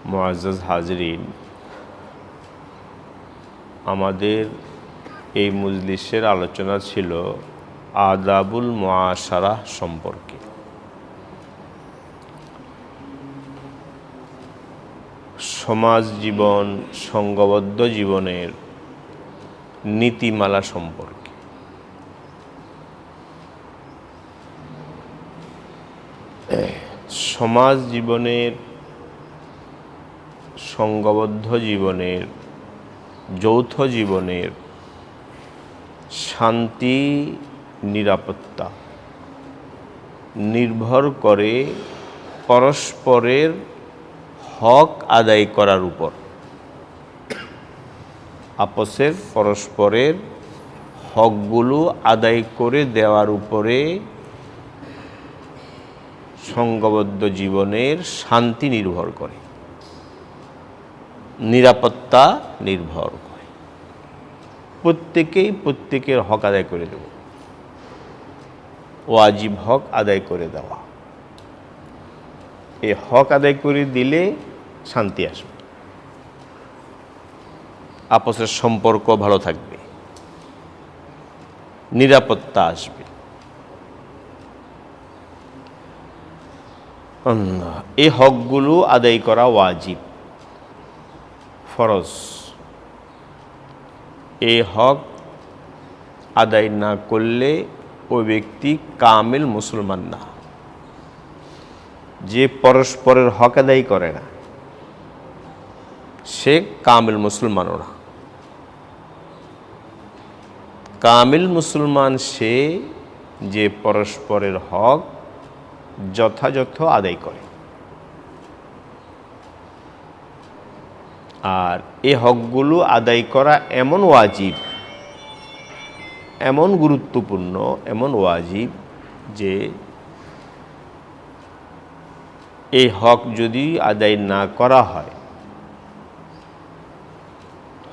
মুআজ্জাজ হাজরিন, আমাদের এই মজলিসের আলোচনা ছিল আদাবুল মুআশারা সম্পর্কে। সমাজ জীবন, সংঘবদ্ধ জীবনের নীতিমালা সম্পর্কে। সমাজ জীবনের, সংঘবদ্ধ জীবনের, যৌথ জীবনের শান্তি নিরাপত্তা নির্ভর করে পরস্পরের হক আদায় করার উপর। আপসের পরস্পরের হকগুলো আদায় করে দেওয়ার উপরে সংঘবদ্ধ জীবনের শান্তি নির্ভর করে, নিরাপত্তা নির্ভর করে। প্রত্যেকেই প্রত্যেকের হক আদায় করে দেব, ওয়াজিব হক আদায় করে দেওয়া। এই হক আদায় করে দিলে শান্তি আসবে, আপসের সম্পর্ক ভালো থাকবে, নিরাপত্তা আসবে। এই হকগুলো আদায় করা ওয়াজিব, ফরজ। এই হক আদায় না করলে ওই ব্যক্তি কামিল মুসলমান না। যে পরস্পরের হক আদায় করে না সে কামিল মুসলমানও না। কামিল মুসলমান সে যে পরস্পরের হক যথাযথ আদায় করে। আর এই হকগুলো আদায় করা এমন ওয়াজিব, এমন গুরুত্বপূর্ণ, এমন ওয়াজিব যে এই হক যদি আদায় না করা হয়,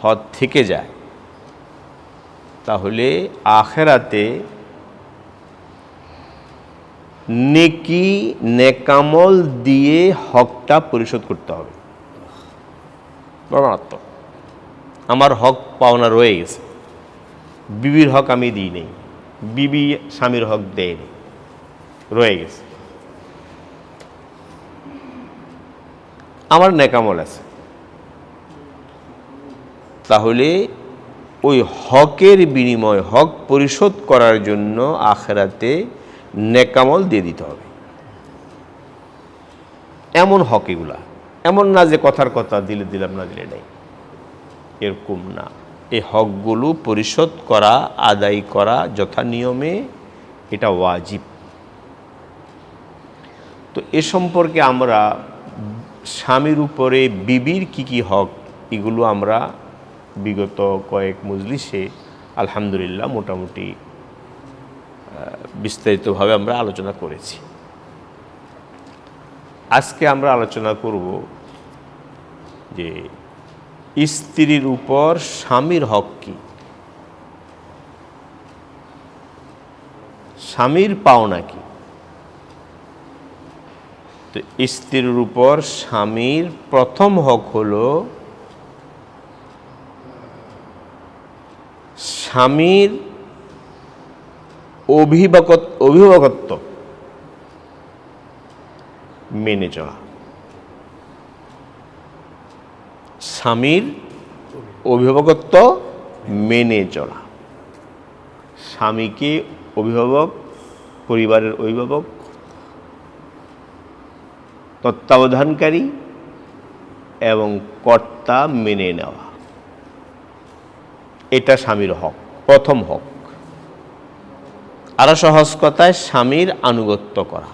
হক থেকে যায়, তাহলে আখিরাতে নেকি নেকামল দিয়ে হকটা পরিশোধ করতে হবে। মারাত্মক। আমার হক পাওনা রয়ে গেছে, বিবির হক আমি দিই নেই, বিবি স্বামীর হক দেয়নি, রয়ে গেছে। আমার নেকামল আছে, তাহলে ওই হকের বিনিময়, হক পরিশোধ করার জন্য আখিরাতে নেকামল দিয়ে দিতে হবে। এমন হক এগুলা, এমন না যে কথার কথা দিলে দিলাম না দিলে নেই, এরকম না। এই হকগুলো পরিশোধ করা, আদায় করা যথা নিয়মে, এটা ওয়াজিব। তো এ সম্পর্কে আমরা স্বামীর উপরে বিবির কি হক, এগুলো আমরা বিগত কয়েক মজলিসে আলহামদুলিল্লাহ মোটামুটি বিস্তারিতভাবে আমরা আলোচনা করেছি। আজকে আমরা আলোচনা করব যে স্ত্রীর উপর স্বামীর হক কি, স্বামীর পাওনা কি। তো স্ত্রীর উপর স্বামীর প্রথম হক হলো স্বামীর অভিভাবকত্ব মেনে চলা। স্বামীর অভিভাবকত্ব মেনে চলা। স্বামীকে অভিভাবক, পরিবারের অভিভাবক, তত্ত্বাবধানকারী এবং কর্তা মেনে নেওয়া, এটা স্বামীর হক, প্রথম হক। আরো সহজ কথায় স্বামীর আনুগত্য করা,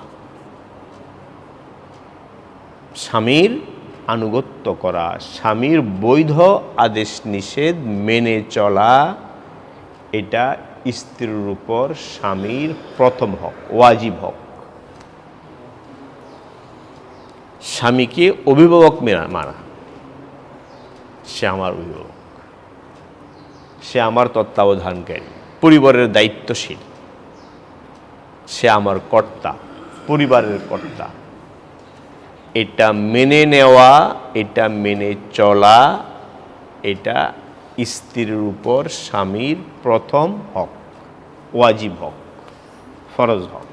স্বামীর আনুগত্য করা, স্বামীর বৈধ আদেশ নিষেধ মেনে চলা, এটা স্ত্রীর উপর স্বামীর প্রথম হক, ওয়াজিব হক। স্বামীকে অভিভাবক মানা, সে আমার অভিভাবক, সে আমার তত্ত্বাবধানকারী, পরিবারের দায়িত্বশীল, সে আমার কর্তা, পরিবারের কর্তা। এটা মেনে নেওয়া, এটা মেনে চলা, এটা স্ত্রীর উপর স্বামীর প্রথম হক, ওয়াজিব হক, ফরজ হক।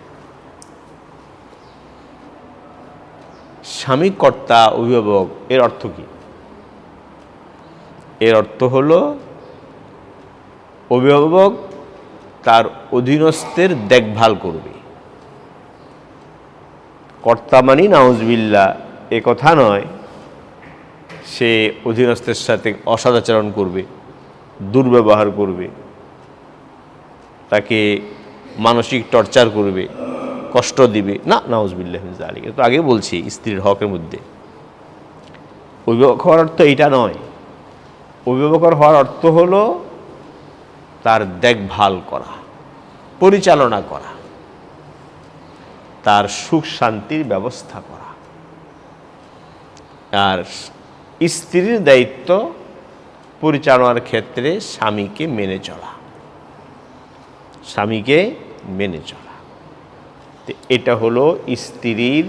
স্বামী কর্তা, অভিভাবক, এর অর্থ কি? এর অর্থ হলো অভিভাবক তার অধীনস্থের দেখভাল করবে। কর্তা মানি নাউজুবিল্লাহ এ কথা নয় সে অধীনস্থের সাথে অসদাচরণ করবে, দুর্ব্যবহার করবে, তাকে মানসিক টর্চার করবে, কষ্ট দিবে, না, নাউজুবিল্লাহ মিন যালিক। তো আগে বলছি স্ত্রীর হকের মধ্যে অভিভাবক হওয়ার অর্থ এইটা নয়। অভিভাবক হওয়ার অর্থ হলো তার দেখভাল করা, পরিচালনা করা, তার সুখ শান্তির ব্যবস্থা করা। আর স্ত্রীর দায়িত্ব পরিচালনার ক্ষেত্রে স্বামীকে মেনে চলা, স্বামীকে মেনে চলা। এটা হলো স্ত্রীর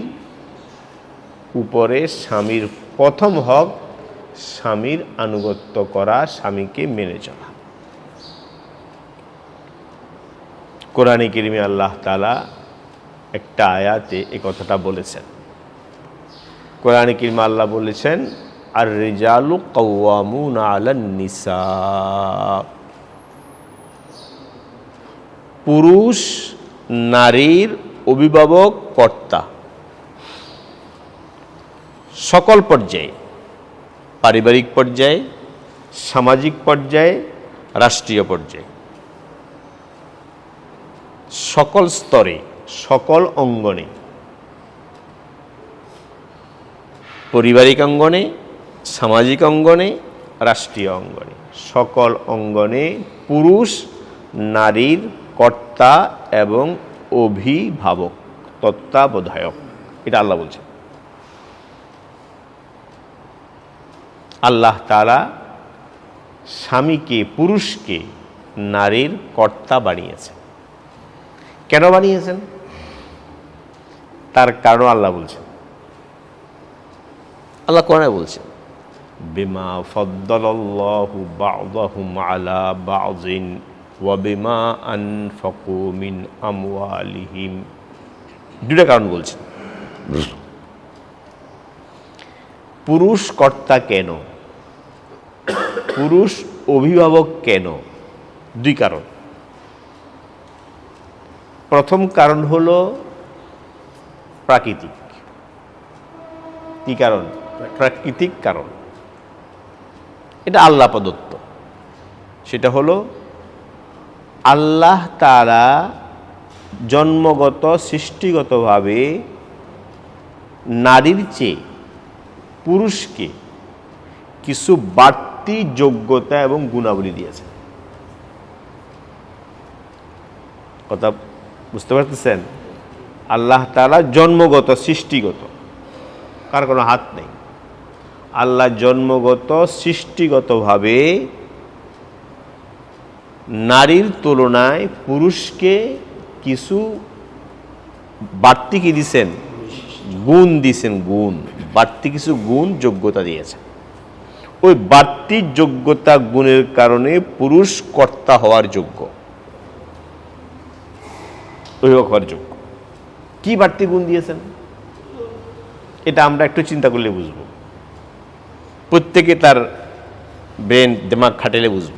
উপরে স্বামীর প্রথম হক, স্বামীর আনুগত্য করা, স্বামীকে মেনে চলা। কোরআনে কারিমে আল্লাহ তাআলা একটা আয়াতে এই কথাটা বলেছেন। কোরআনে কারিমে আল্লাহ বলেছেন, আর রিজালু কাওয়ামুনা আলান নিসা, পুরুষ নারীর অভিভাবক কর্তা সকল পর্যায়ে, পারিবারিক পর্যায়ে, সামাজিক পর্যায়ে, রাষ্ট্রীয় পর্যায়ে, সকল স্তরে, সকল অঙ্গনে, পারিবারিক অঙ্গনে, সামাজিক অঙ্গনে, রাষ্ট্রীয় অঙ্গনে, সকল অঙ্গনে পুরুষ নারীর কর্তা এবং অভিভাবক, তত্ত্বাবধায়ক। এটা আল্লাহ বলছেন। আল্লাহ তাআলা স্বামীকে, পুরুষকে নারীর কর্তা বানিয়েছেন। কেন বানিয়েছেন? তার কারণ আল্লাহ বলছেন। আল্লাহ কোরআনে বলছেন, বিমা ফাদ্দালাল্লাহু বা'দাহুম আলা বা'যিন ওয়া বিমা আনফাকু মিন আমওয়ালিহিম। দুটো কারণ বলছেন। পুরুষ কর্তা কেন, পুরুষ অভিভাবক কেন? দুই কারণ। প্রথম কারণ হলো প্রাকৃতিক। কি কারণ? প্রাকৃতিক কারণ। এটা আল্লাহ প্রদত্ত। সেটা হলো আল্লাহ তাআলা জন্মগত, সৃষ্টিগতভাবে নারীর চেয়ে পুরুষকে কিছু বাড়তি যোগ্যতা এবং গুণাবলী দিয়েছে। কথা বুঝতে পারতেছেন? আল্লাহ তাআলা জন্মগত, সৃষ্টিগত, কার কোনো হাত নেই। আল্লাহ জন্মগত, সৃষ্টিগতভাবে নারীর তুলনায় পুরুষকে কিছু বাড়তি কি দিয়েছেন? গুণ দিয়েছেন। গুণ, বাড়তি কিছু গুণ, যোগ্যতা দিয়েছেন। ওই বাড়তি যোগ্যতা, গুণের কারণে পুরুষ কর্তা হওয়ার যোগ্য, অভিভাবক হওয়ার যোগ্য। কি বাড়তি গুণ দিয়েছেন? এটা আমরা একটু চিন্তা করলে বুঝব। প্রত্যেকে তার ব্রেন, দিমাগ খাটালে বুঝব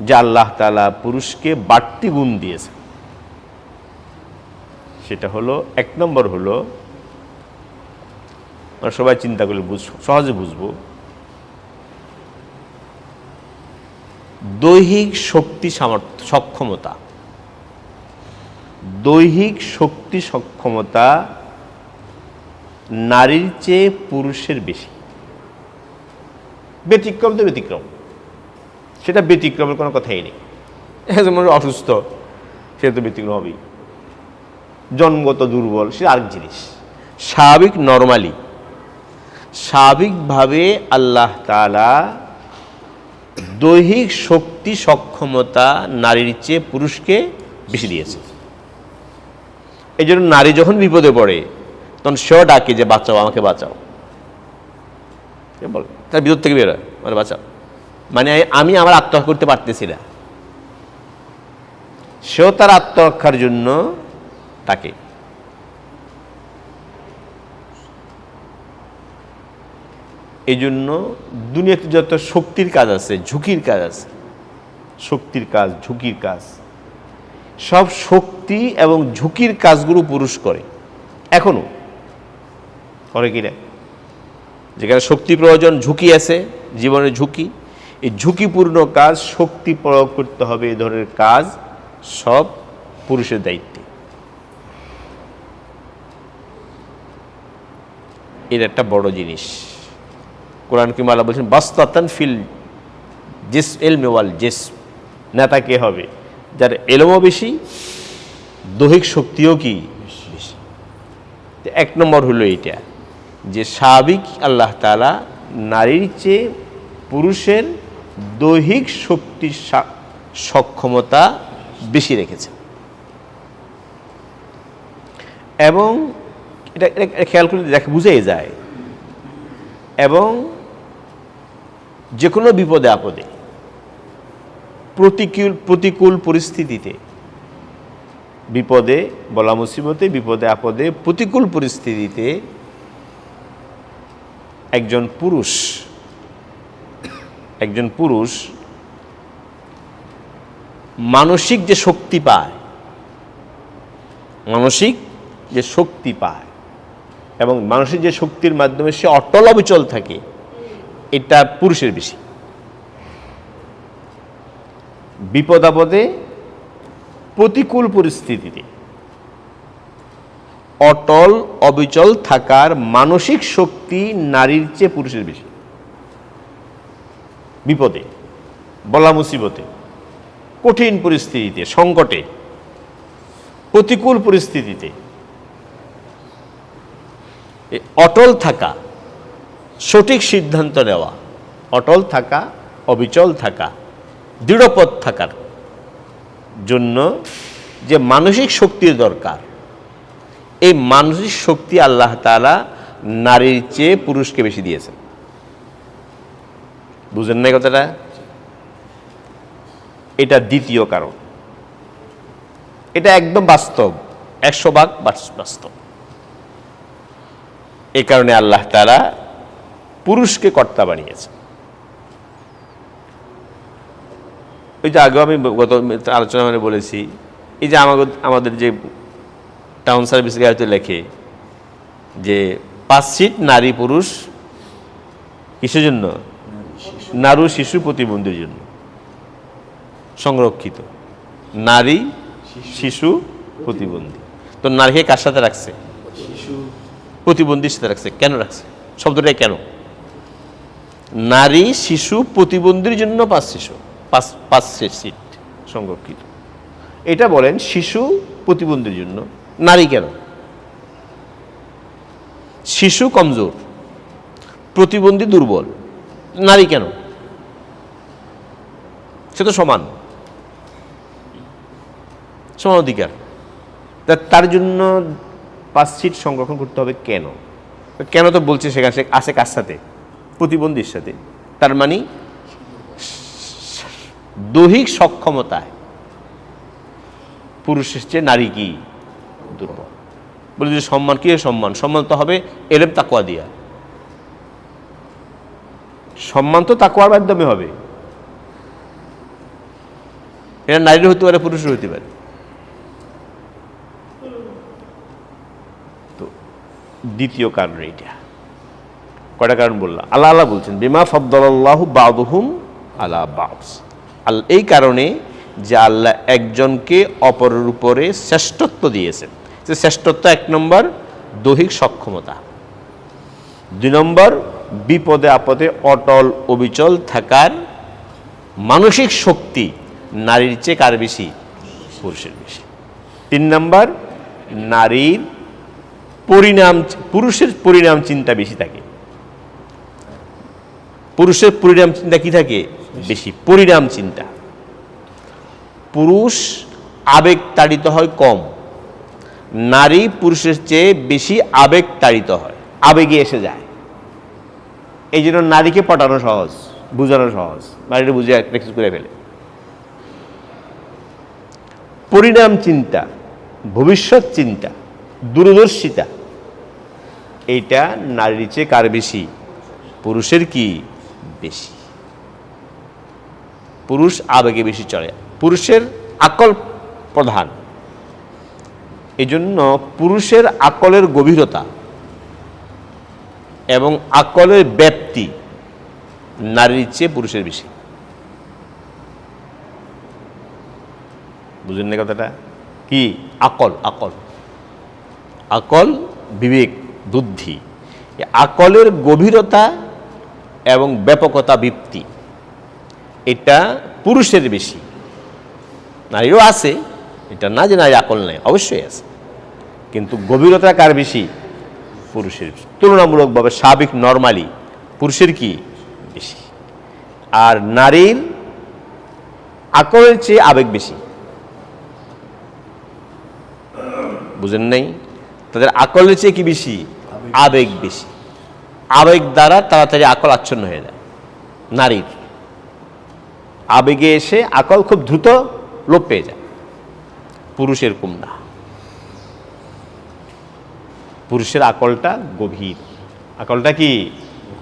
যে আল্লাহ তাআলা পুরুষকে বাড়তি গুণ দিয়েছেন। সেটা হলো, এক নম্বর হলো, আমরা সবাই চিন্তা করলে সহজে বুঝব, দৈহিক শক্তি, সামর্থ্য, সক্ষমতা। দৈহিক শক্তি, সক্ষমতা নারীর চেয়ে পুরুষের বেশি। ব্যতিক্রম তো ব্যতিক্রম, সেটা ব্যতিক্রমের কোনো কথাই নেই। যেমন অসুস্থ, সে তো ব্যতিক্রম হবেই। জন্মগত দুর্বল, সে আরেক জিনিস। স্বাভাবিক, নর্মালি, স্বাভাবিকভাবে আল্লাহ তাআলা দৈহিক শক্তি, সক্ষমতা নারীর চেয়ে পুরুষকে বেশি দিয়েছে। এই জন্য নারী যখন বিপদে পড়ে তখন সেও ডাকে যে বাঁচাও, আমাকে বাঁচাও, বল, তার ভিতর থেকে বেরোয়, মানে বাঁচাও, মানে আমি আমার আত্মরক্ষা করতে পারতেছি না, সেও তার আত্মরক্ষার জন্য তাকে। এই জন্য দুনিয়াতে যত শক্তির কাজ আছে, ঝুঁকির কাজ আছে, শক্তির কাজ, ঝুঁকির কাজ, সব শক্তি এবং ঝুঁকির কাজগুলো পুরুষ করে, এখনো করে কিনা। যেখানে শক্তি প্রয়োজন, ঝুঁকি আছে, জীবনের ঝুঁকি, এই ঝুঁকিপূর্ণ কাজ, শক্তি প্রয়োগ করতে হবে, এই ধরনের কাজ সব পুরুষের দায়িত্বে। এর একটা বড় জিনিস কোরআন কি আল্লাহ বলছেন, বাসতাতান ফিল জিস ইলমি ওয়াল জিসম। নেতা কে হবে? যার এলমও বেশি, দৈহিক শক্তিও কি বেশি। এক নম্বর হলো এইটা যে স্বাভাবিক আল্লাহ তাআলা নারীর চেয়ে পুরুষের দৈহিক শক্তির সক্ষমতা বেশি রেখেছেন। এবং এটা খেয়াল করে দেখে বুঝেই যায়। এবং যে কোনো বিপদে আপদে, প্রতিকূল পরিস্থিতিতে, বিপদে, বলা মুসিবতে, বিপদে আপদে, প্রতিকূল পরিস্থিতিতে একজন পুরুষ মানসিক যে শক্তি পায়, এবং মানসিক যে শক্তির মাধ্যমে সে অটল অবিচল থাকে, এটা পুরুষের বেশি। বিপদ আপদে, প্রতিকূল পরিস্থিতিতে অটল অবিচল থাকার মানসিক শক্তি নারীর চেয়ে পুরুষের বেশি। বিপদে, বলা মুসিবতে, কঠিন পরিস্থিতিতে, সংকটে, প্রতিকূল পরিস্থিতিতে অটল থাকা, সঠিক সিদ্ধান্ত নেওয়া, অটল থাকা, অবিচল থাকা, দৃঢ়পথ থাকার জন্য যে মানসিক শক্তির দরকার, এই মানসিক শক্তি আল্লাহ তাআলা নারীর চেয়ে পুরুষকে বেশি দিয়েছেন। বুঝেন না কথাটা? এটা দ্বিতীয় কারণ। এটা একদম বাস্তব, 100% বাস্তব। এই কারণে আল্লাহ তাআলা পুরুষকে কর্তা বানিয়েছেন। ওই যে আগেও আমি গত আলোচনা মানে বলেছি, এই যে আমাদের যে টাউন সার্ভিস গাড়িতে লেখে যে 5 সিট নারী পুরুষ কিসের জন্য? নারী শিশু প্রতিবন্ধীর জন্য সংরক্ষিত। নারী শিশু প্রতিবন্ধী। তো নারীকে কার সাথে রাখছে? প্রতিবন্ধীর সাথে রাখছে। কেন রাখছে? শব্দটা কেন? নারী শিশু প্রতিবন্ধীর জন্য 5 সিট সংরক্ষিত। এটা বলেন শিশু প্রতিবন্ধীর জন্য, নারী কেন? শিশু কমজোর, প্রতিবন্ধী দুর্বল, নারী কেন? সে তো সমান অধিকার। তার জন্য 5 সিট সংরক্ষণ করতে হবে কেন? কেন তো বলছে সেখানে আছে কার সাথে? প্রতিবন্ধীর সাথে। তার মানে দৈহিক সক্ষমতায় পুরুষের চেয়ে নারী কি দুর্বল। বলে যে সম্মান, কি সম্মান তো হবে এলেম তাকওয়া দিয়া। সম্মান তো তাকওয়ার মাধ্যমে হবে। এটা নারীর হতে পারে, পুরুষের হতে পারে। তো দ্বিতীয় কারণ এইটা। কয়টা কারণ বললাম? আল্লাহ বলছেন বিমা ফাদ্দালাল্লাহু বা'দুহুম আলা বা'দ। এই কারণে যে আল্লাহ একজনকে অপরের উপরে শ্রেষ্ঠত্ব দিয়েছেন। যে শ্রেষ্ঠত্ব 1 নম্বর দৈহিক সক্ষমতা, 2 নম্বর বিপদে আপদে অটল অবিচল থাকার মানসিক শক্তি নারীর চেয়ে কার বেশি? পুরুষের বেশি। 3 নম্বর নারীর পুরুষের পরিণাম চিন্তা বেশি থাকে। পুরুষের পরিণাম চিন্তা কি থাকে? বেশি। পরিণাম চিন্তা। পুরুষ আবেগ তাড়িত হয় কম, নারী পুরুষের চেয়ে বেশি আবেগ তাড়িত হয়, আবেগে এসে যায়। এই জন্য নারীকে পটানো সহজ, বোঝানো সহজ, নারীরা বুঝে একটা কিছু করে ফেলে। পরিণাম চিন্তা, ভবিষ্যৎ চিন্তা, দূরদর্শিতা, এইটা নারীর চেয়ে কার বেশি? পুরুষের কি বেশি। পুরুষ আবেগে বেশি চলে, পুরুষের আকল প্রধান। এই জন্য পুরুষের আকলের গভীরতা এবং আকলের ব্যাপ্তি নারীর চেয়ে পুরুষের বেশি। বুঝলেন না কথাটা? কি আকল? আকল, আকল, বিবেক, বুদ্ধি, আকলের গভীরতা এবং ব্যাপকতা, ব্যাপ্তি, এটা পুরুষের বেশি। নারীরও আছে, এটা না যে নারী আকল নেই, অবশ্যই আছে, কিন্তু গভীরতা কার বেশি? পুরুষের বেশি। তুলনামূলকভাবে স্বাভাবিক নরমালি পুরুষের কি বেশি। আর নারীর আকলের চেয়ে আবেগ বেশি। বুঝেন নাই? তাদের আকলের চেয়ে কি বেশি? আবেগ বেশি। আবেগ দ্বারা তাড়াতাড়ি আকল আচ্ছন্ন হয়ে যায়। নারীর আবেগে এসে আকল খুব দ্রুত লোপ পেয়ে যায়, পুরুষের কম না। পুরুষের আকলটা গভীর, আকলটা কি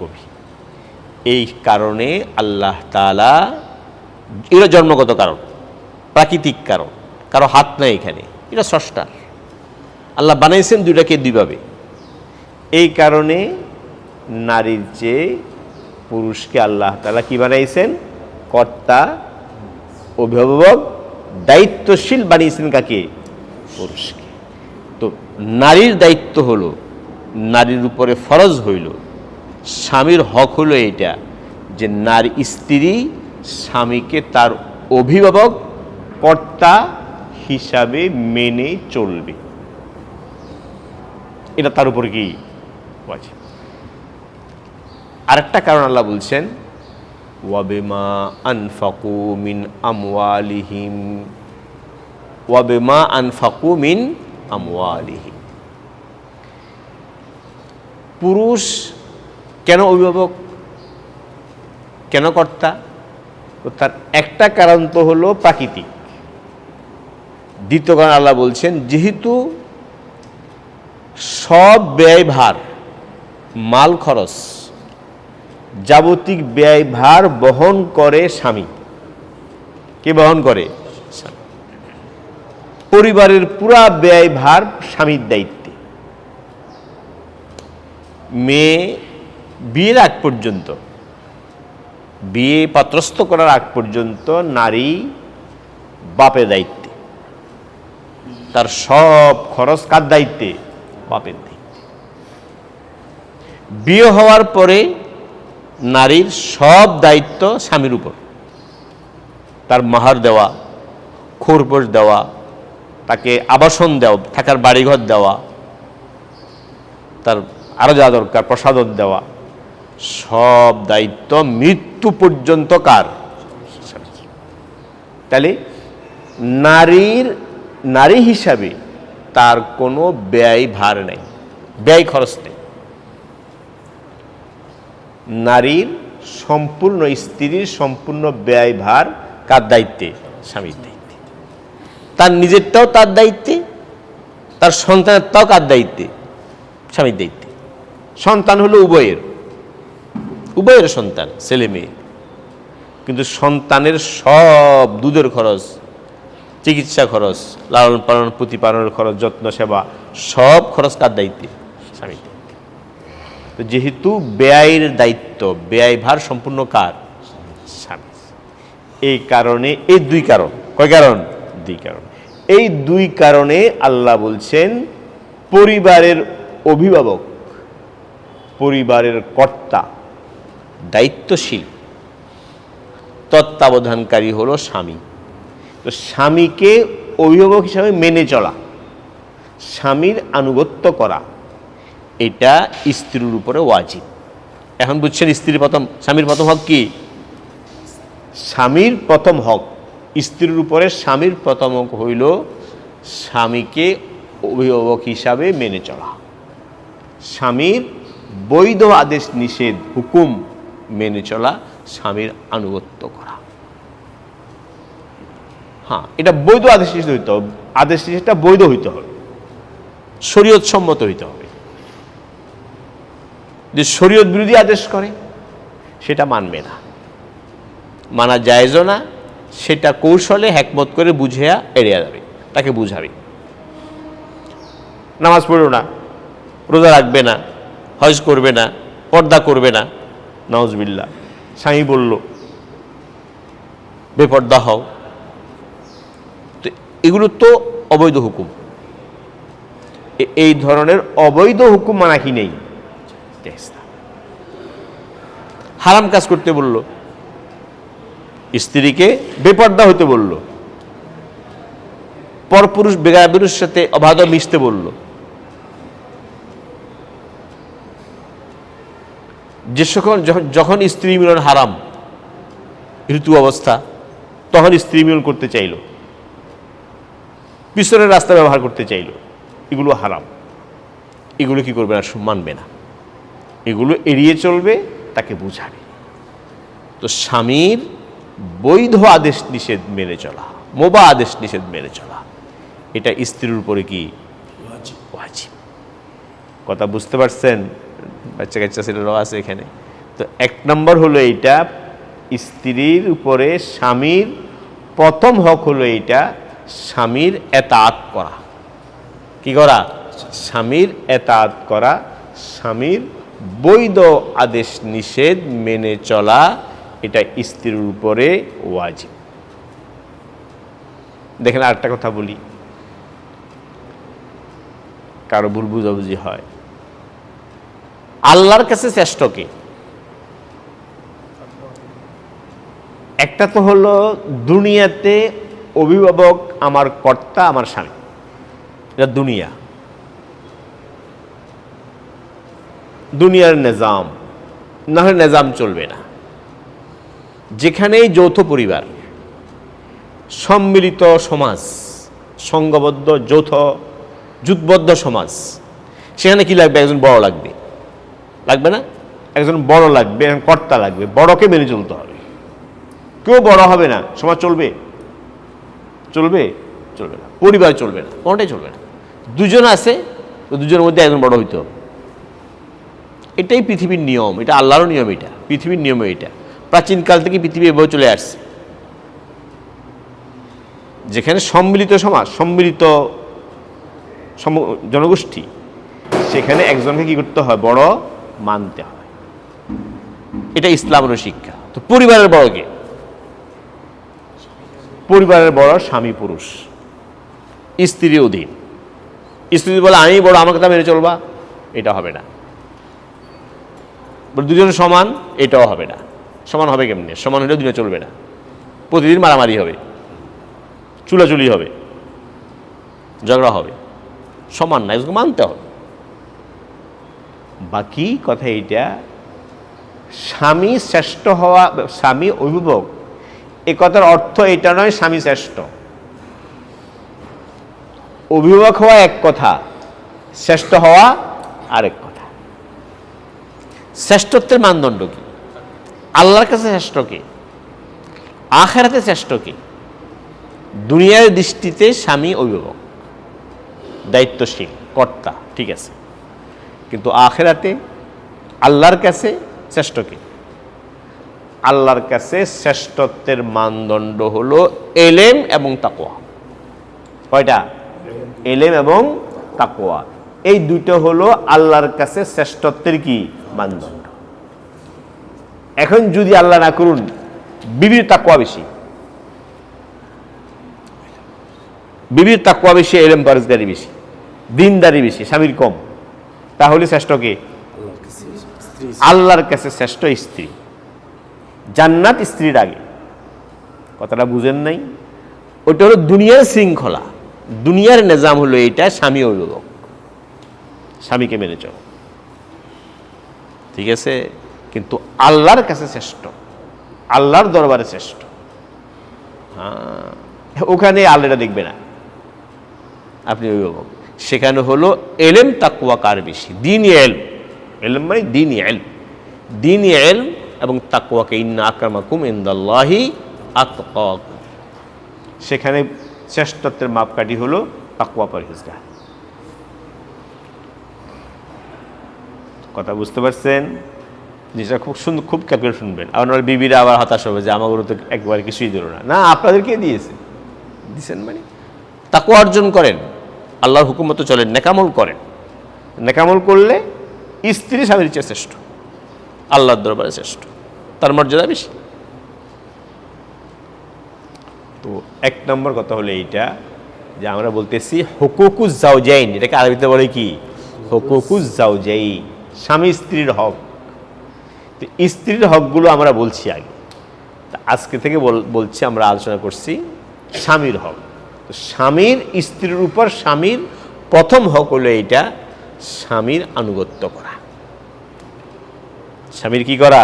গভীর। এই কারণে আল্লাহ তাআলা, এটা জন্মগত কারণ, প্রাকৃতিক কারণ, কারো হাত নাই এখানে, এটা স্রষ্টার। আল্লাহ বানাইছেন দুইটাকে দুইভাবে। এই কারণে নারীর চেয়ে পুরুষকে আল্লাহ তাআলা কি বানাইছেন? কর্তা, অভিভাবক, দায়িত্বশীল বানিয়েছেন কাকে? পুরুষকে। তো নারীর দায়িত্ব হলো, নারীর উপরে ফরজ হইল, স্বামীর হক হলো এইটা যে নারী স্ত্রী স্বামীকে তার অভিভাবক, কর্তা হিসাবে মেনে চলবে। এটা তার উপর কি ওয়াজিব। আরেকটা কারণ আল্লাহ বলছেন, ওয়াবিমা আনফাকু মিন আমওয়ালিহিম, ওয়াবিমা আনফাকু মিন আমওয়ালিহিম। পুরুষ কেন অভিভাবক, কেন কর্তা? তার একটা কারণ তো হলো প্রাকৃতিক। দ্বিতীয় কারণ আল্লাহ বলছেন, যেহেতু সব ব্যয়ভার, মাল খরচ, যাবতীয় ব্যয়ভার বহন করে স্বামী। কে বহন করে? স্বামী। পরিবারের পুরা ব্যয়ভার স্বামীর দায়িত্বে। মেয়ে বিয়ের আগ পর্যন্ত, বিয়ে পাত্রস্থ করার আগ পর্যন্ত নারী বাপের দায়িত্বে। তার সব খরচ কার দায়িত্বে? বাপের দায়িত্বে। বিয়ে হওয়ার পরে নারীর সব দায়িত্ব স্বামীর উপর। তার মাহার দেওয়া, খোরপোশ দেওয়া, তাকে আবাসন দেওয়া, থাকার বাড়িঘর দেওয়া, তার আরো যা দরকার প্রসাদন দেওয়া, সব দায়িত্ব মৃত্যু পর্যন্ত কার? তাহলে নারী হিসাবে তার কোনো ব্যয় ভার নেই, ব্যয় খরচ নেই। নারীর সম্পূর্ণ, স্ত্রীর সম্পূর্ণ ব্যয় ভার কার দায়িত্বে? স্বামীর দায়িত্বে। তার নিজেরটাও তার দায়িত্বে, তার সন্তানেরটাও কার দায়িত্বে? স্বামীর দায়িত্বে। সন্তান হলো উভয়ের সন্তান, ছেলে মেয়ে, কিন্তু সন্তানের সব দুধের খরচ, চিকিৎসা খরচ, লালন পালন, প্রতিপালনের খরচ, যত্ন সেবা, সব খরচ কার দায়িত্বে? স্বামীর দায়িত্বে। তো যেহেতু ব্যয়ের দায়িত্ব, ব্যয়ভার সম্পূর্ণ কার? স্বামী। এই কারণে, এই দুই কারণ, কয় কারণ? দুই কারণ। এই দুই কারণে আল্লাহ বলছেন পরিবারের অভিভাবক, পরিবারের কর্তা, দায়িত্বশীল, তত্ত্বাবধানকারী হলো স্বামী। তো স্বামীকে অভিভাবক হিসাবে মেনে চলা, স্বামীর আনুগত্য করা, এটা স্ত্রীর উপরে ওয়াজিব। এখন বুঝছেন স্বামীর প্রথম হক কি? স্বামীর প্রথম হক স্ত্রীর উপরে, স্বামীর প্রথম হক হইল স্বামীকে অভিভাবক হিসাবে মেনে চলা, স্বামীর বৈধ আদেশ নিষেধ হুকুম মেনে চলা, স্বামীর আনুগত্য করা। হ্যাঁ, এটা বৈধ আদেশ নিষেধ হইতে হবে, আদেশ নিষেধটা বৈধ হইতে হবে, শরীয়ত সম্মত হইতে হবে। যে শরীয়ত বিরোধী আদেশ করে সেটা মানবে না, মানা জায়েজও না, সেটা কৌশলে হ্যাকমত করে বুঝিয়া এড়িয়ে যাবে, তাকে বুঝাবে। নামাজ পড়ো না, রোজা রাখবে না, হজ করবে না, পর্দা করবে না, নাউজুবিল্লাহ। স্বামী বলল বেপর্দা হও, তো এগুলো তো অবৈধ হুকুম। এই ধরনের অবৈধ হুকুম মানা কি নেই? হারাম কাজ করতে বলল, স্ত্রীকে বেপর্দা হতে বলল, পরপুরুষ বেগাপুরুষ সাথে অবাধ মিশতে বলল, যে যখন স্ত্রী মিলন হারাম ঋতু অবস্থা, তখন স্ত্রী মিলন করতে চাইল, পিছনের রাস্তা ব্যবহার করতে চাইল, এগুলো হারাম। এগুলো কি করবে না? মানবে না, এগুলো এড়িয়ে চলবে, তাকে বুঝাবে। তো স্বামীর বৈধ আদেশ নিষেধ মেনে চলা, মোবা আদেশ নিষেধ মেনে চলা, এটা স্ত্রীর উপরে কি ওয়াজিব। কথা বুঝতে পারছেন? বাচ্চা কাচ্চা ছেলেরাও আছে এখানে। তো এক নম্বর হলো এইটা, স্ত্রীর উপরে স্বামীর প্রথম হক হলো এইটা, স্বামীর এতাআত করা। কি করা? স্বামীর এতাআত করা, স্বামীর বৈধ আদেশ নিষেধ মেনে চলা, এটা স্ত্রীর উপরে ওয়াজিব। দেখেন, আরেকটা কথা বলি, কারো ভুল বুঝাবুঝি হয়। আল্লাহর কাছে শ্রেষ্ঠ কে? একটা তো হলো দুনিয়াতে অভিভাবক আমার কর্তা, আমার স্বামী, এটা দুনিয়া, দুনিয়ার নিজাম, না হলে নিজাম চলবে না। যেখানেই যৌথ পরিবার, সম্মিলিত সমাজ, সংঘবদ্ধ যৌথ জুটবদ্ধ সমাজ, সেখানে কি লাগবে? একজন বড় লাগবে, লাগবে না? একজন বড় লাগবে, একজন কর্তা লাগবে, বড়কে মেনে চলতে হবে। কেউ বড় হবে না, সমাজ চলবে? চলবে? চলবে না। পরিবার চলবে না, কোনটাই চলবে না। দুজন আছে, দুজনের মধ্যে একজন বড় হইতে হবে। এটাই পৃথিবীর নিয়ম, এটা আল্লাহরও নিয়ম, এটা পৃথিবীর নিয়ম। এটা প্রাচীনকাল থেকে পৃথিবী এভাবে চলে আসছে। যেখানে সম্মিলিত সমাজ, সম্মিলিত জনগোষ্ঠী, সেখানে একজনকে কি করতে হয়? বড় মানতে হয়। এটা ইসলামের শিক্ষা। তো পরিবারের বড় কে? পরিবারের বড় স্বামী পুরুষ, স্ত্রীর অধীন। স্ত্রী বলে আমি বড়, আমাকে তা মেনে চলবা, এটা হবে না। দুজন সমান, এটাও হবে না। সমান হবে কেমনে? সমান হলেও দুনিয়া চলবে না, প্রতিদিন মারামারি হবে, চুলাচুলি হবে, ঝগড়া হবে। সমান না, এগুলো মানতে হবে। বাকি কথা এইটা, স্বামী শ্রেষ্ঠ হওয়া, স্বামী অভিভাবক, এ কথার অর্থ এটা নয় স্বামী শ্রেষ্ঠ। অভিভাবক হওয়া এক কথা, শ্রেষ্ঠ হওয়া আরেক কথা। শ্রেষ্ঠত্বের মানদণ্ড কি? আল্লাহর কাছে শ্রেষ্ঠ কে? আখিরাতে শ্রেষ্ঠ কে? দুনিয়ার দৃষ্টিতে স্বামী অভিভাবক, দায়িত্বশীল, কর্তা, ঠিক আছে, কিন্তু আখিরাতে আল্লাহর কাছে শ্রেষ্ঠ কে? আল্লাহর কাছে শ্রেষ্ঠত্বের মানদণ্ড হলো এলেম এবং তাকওয়া। কয়টা? এলেম এবং তাকওয়া। এই দুটো হলো আল্লাহর কাছে শ্রেষ্ঠত্বের কি মানদণ্ড। এখন যদি আল্লাহ না করুন বিবির তাকওয়া বেশি, বিবির তাকওয়া বেশি, এলেম পরহেজগারি বেশি, দিনদারি বেশি, স্বামীর কম, তাহলে শ্রেষ্ঠ কে? আল্লাহর কাছে শ্রেষ্ঠ স্ত্রী। জান্নাত স্ত্রীর আগে। কথাটা বুঝেন নাই? ওটা হলো দুনিয়ার শৃঙ্খলা, দুনিয়ার নিজাম হলো এইটা, স্বামী অভিভাবক, স্বামীকে মেনে চলো, ঠিক আছে। কিন্তু আল্লাহর কাছে শ্রেষ্ঠ, আল্লাহর দরবারে শ্রেষ্ঠ। হ্যাঁ, ওখানে আল্লাহটা দেখবে না, আপনি অভিভাবক। সেখানে হলো এলেম তাকওয়া কার বেশি, দ্বীনি ইলম, ইলম মানে দ্বীনি ইলম, দ্বীনি ইলম এবং তাকওয়াকে ইন্না আকরামাকুম ইনদাল্লাহি আতকাকুম, সেখানে শ্রেষ্ঠত্বের মাপকাঠি হলো তাকওয়া পরহেজগার। কথা বুঝতে পারছেন? জিনিসটা খুব সুন্দর, খুব ক্যালকুলেট শুনবেন। আপনার বিবিরা আবার হতাশ হবে যে আমাগুলো তো একবার কিছুই দিল না। না, আপনাদেরকে দিয়েছে, দিয়েছেন মানে তাকওয়া অর্জন করেন, আল্লাহর হুকুম মতো চলেন, নেকামল করেন। নেকামল করলে স্ত্রী স্বামীর চেয়ে শ্রেষ্ঠ, আল্লাহর দরবারে শ্রেষ্ঠ, তার মর্যাদা বেশি। তো এক নম্বর কথা হলো এইটা যে আমরা বলতেছি হুকুকুজ জাওজাইন, এটাকে আরবিতে বলে কি? হুকুকুজ জাওজাইন, স্বামী স্ত্রীর হক। তো স্ত্রীর হকগুলো আমরা বলছি আগে, আজকে থেকে বলছি, আমরা আলোচনা করছি স্বামীর হক। তো স্বামীর স্ত্রীর উপর স্বামীর প্রথম হক হলো এইটা, স্বামীর আনুগত্য করা। স্বামীর কি করা?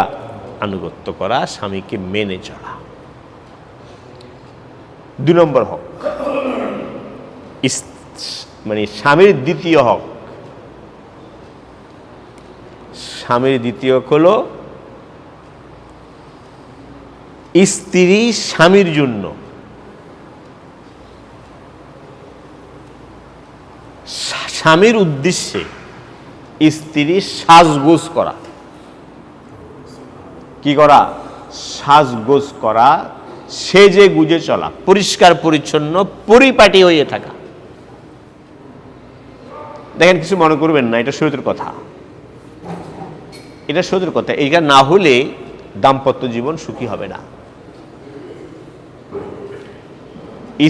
আনুগত্য করা, স্বামীকে মেনে চলা। 2 নম্বর হক, মানে স্বামীর দ্বিতীয় হক, স্বামীর দ্বিতীয় হলো স্ত্রী স্বামীর জন্য স্বামীর উদ্দেশ্যে স্ত্রী সাজগোজ করা। কি করা? সাজগোজ করা, সেজে গুজে চলা, পরিষ্কার পরিচ্ছন্ন পরিপাটি হয়ে থাকা। দেখেন, কিছু মনে করবেন না, এটা শরীয়তের কথা, এটা শরীয়তের কথা। এটা না হলে দাম্পত্য জীবন সুখী হবে না।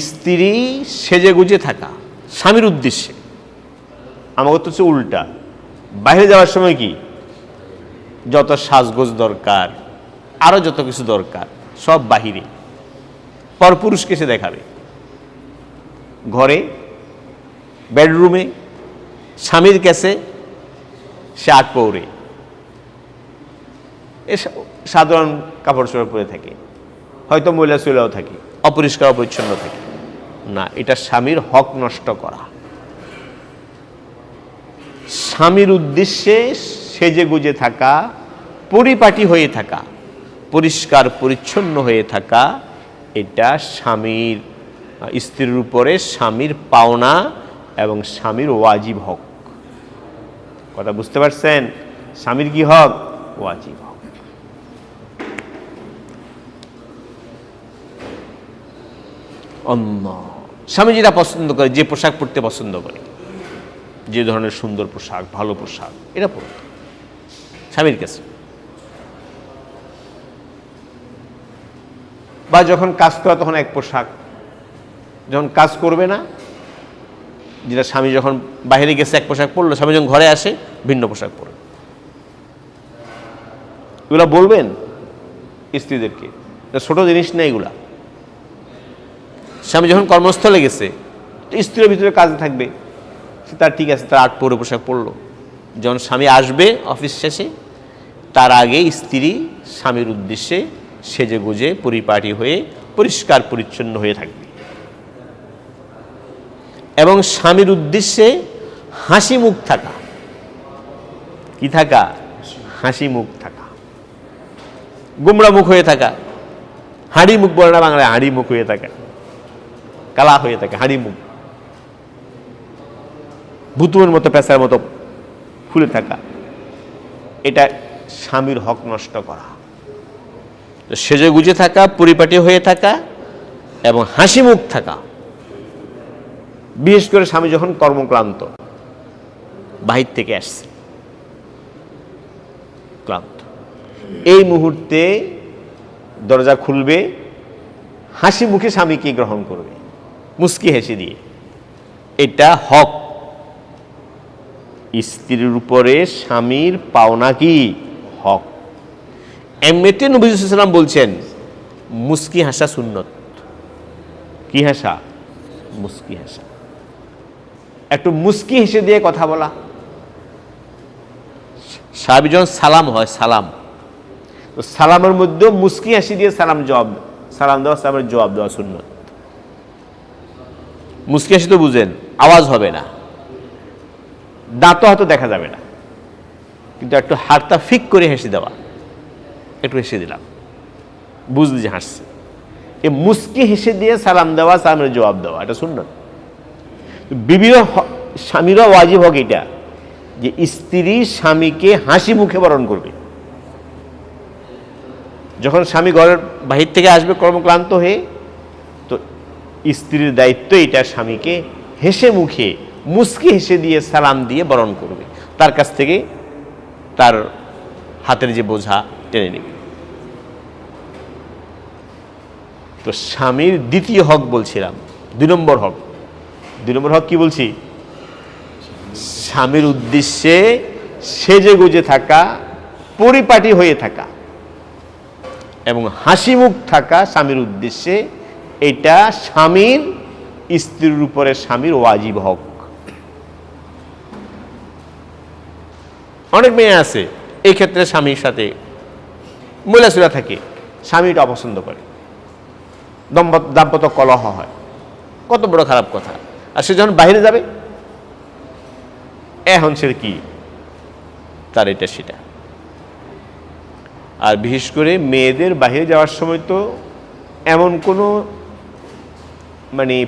স্ত্রী সেজে গুজে থাকা স্বামীর উদ্দেশ্যে। আমাকে তো হচ্ছে উল্টা, বাইরে যাওয়ার সময় কি যত সাজগোজ দরকার, আরো যত কিছু দরকার সব বাহিরে, পরপুরুষকে সে দেখাবে। ঘরে, বেডরুমে, স্বামীর কাছে সে আট পৌরে সাধারণ কাপড় চোপড় পরে থাকে, হয়তো মহিলা চুলাও থাকে, অপরিষ্কার অপরিচ্ছন্ন থাকে না। এটা স্বামীর হক নষ্ট করা। স্বামীর উদ্দেশ্যে সেজে গুজে থাকা, পরিপাটি হয়ে থাকা, পরিষ্কার পরিচ্ছন্ন হয়ে থাকা, এটা স্বামীর স্ত্রীর উপরে স্বামীর পাওনা এবং স্বামীর ওয়াজিব হক। কথা বুঝতে পারছেন? স্বামীর কি হক? ওয়াজিব হক। স্বামী যেটা পছন্দ করে, যে পোশাক পরতে পছন্দ করে, যে ধরনের সুন্দর পোশাক, ভালো পোশাক, এটা পরত স্বামীর কাছে। বা যখন কাজ করা তখন এক পোশাক, যখন কাজ করবে না, যেটা স্বামী যখন বাইরে গেছে এক পোশাক পরলো, স্বামী যখন ঘরে আসে ভিন্ন পোশাক পরবে। এগুলা বলবেন স্ত্রীদেরকে, ছোট জিনিস না এগুলা। স্বামী যখন কর্মস্থলে গেছে, স্ত্রীর ভিতরে কাজে থাকবে, তার ঠিক আছে, তার 8 পরে পোশাক পরলো। যখন স্বামী আসবে অফিস শেষে, তার আগে স্ত্রী স্বামীর উদ্দেশ্যে সেজে গুজে পরিপাটি হয়ে পরিষ্কার পরিচ্ছন্ন হয়ে থাকবে এবং স্বামীর উদ্দেশ্যে হাসি মুখ থাকা। কি থাকা? হাসি মুখ থাকা। গোমরা মুখ হয়ে থাকা, হাঁড়ি মুখ বলে না বাংলায়, হাঁড়ি মুখ হয়ে থাকা, কালা হয়ে থাকে, হাঁড়ি মুখ, ভুতুমের মতো, পেঁচার মতো ফুলে থাকা, এটা স্বামীর হক নষ্ট করা। সেজে গুজে থাকা, পরিপাটি হয়ে থাকা এবং হাসি মুখ থাকা। বিশেষ করে স্বামী যখন কর্মক্লান্ত, বাহির থেকে আসছে ক্লান্ত, এই মুহূর্তে দরজা খুলবে, হাসি মুখে স্বামীকে গ্রহণ করবে, মুস্কি হেসে দিয়ে। এটা হক। স্ত্রীর উপরে স্বামীর পাওনা কি? হক। এমনিতে নবী সাল্লাল্লাহু আলাইহি ওয়াসাল্লাম বলছেন মুস্কি হাসা সুন্নত। কি হাসা? মুস্কি হাসা। একটু মুস্কি হেসে দিয়ে কথা বলা। সাহাবী যখন সালাম হয়, সালাম, তো সালামের মধ্যে মুস্কি হাসি দিয়ে সালাম দেওয়া, সালামের জবাব দেওয়া সুন্নত। মুস্কি হাসি তো বুঝেন, আওয়াজ হবে না, দাঁতও হয়তো দেখা যাবে না, কিন্তু একটু হাতটা ফিক করে হেসে দেওয়া, একটু হেসে দিলাম, বুঝলি যে হাসছে। এই মুস্কি হেসে দিয়ে সালাম দেওয়া, সালামের জবাব দেওয়া, এটা সুন্নাত। বিবিও স্বামীরা ওয়াজিব হোক এটা, যে স্ত্রী স্বামীকে হাসি মুখে বরণ করবে। যখন স্বামী ঘরের বাহির থেকে আসবে কর্মক্লান্ত হয়ে, তো স্ত্রীর দায়িত্ব এটা স্বামীকে হেসে মুখে মুস্কি হেসে দিয়ে সালাম দিয়ে বরণ করবে, তার কাছ থেকে তার হাতের যে বোঝা টেনে নেবে। তো স্বামীর দ্বিতীয় হক বলছিলাম, 2 নম্বর হক। 2 নম্বর হক কি বলছি? স্বামীর উদ্দেশ্যে সেজে গুজে থাকা, পরিপাটি হয়ে থাকা এবং হাসি মুখ থাকা স্বামীর উদ্দেশ্যে, এটা স্বামীর স্ত্রীর উপরে স্বামীর ওয়াজিব হক। অনেক মেয়ে আছে এই ক্ষেত্রে স্বামীর সাথে মহিলাসুরা থাকে, স্বামীটা অপছন্দ করে, দাম্পত্য কলহ হয়, কত বড় খারাপ কথা। আর সে যখন বাইরে যাবে, এখন সে কি তার এটা সেটা। আর বিশেষ করে মেয়েদের বাইরে যাওয়ার সময় তো এমন কোনো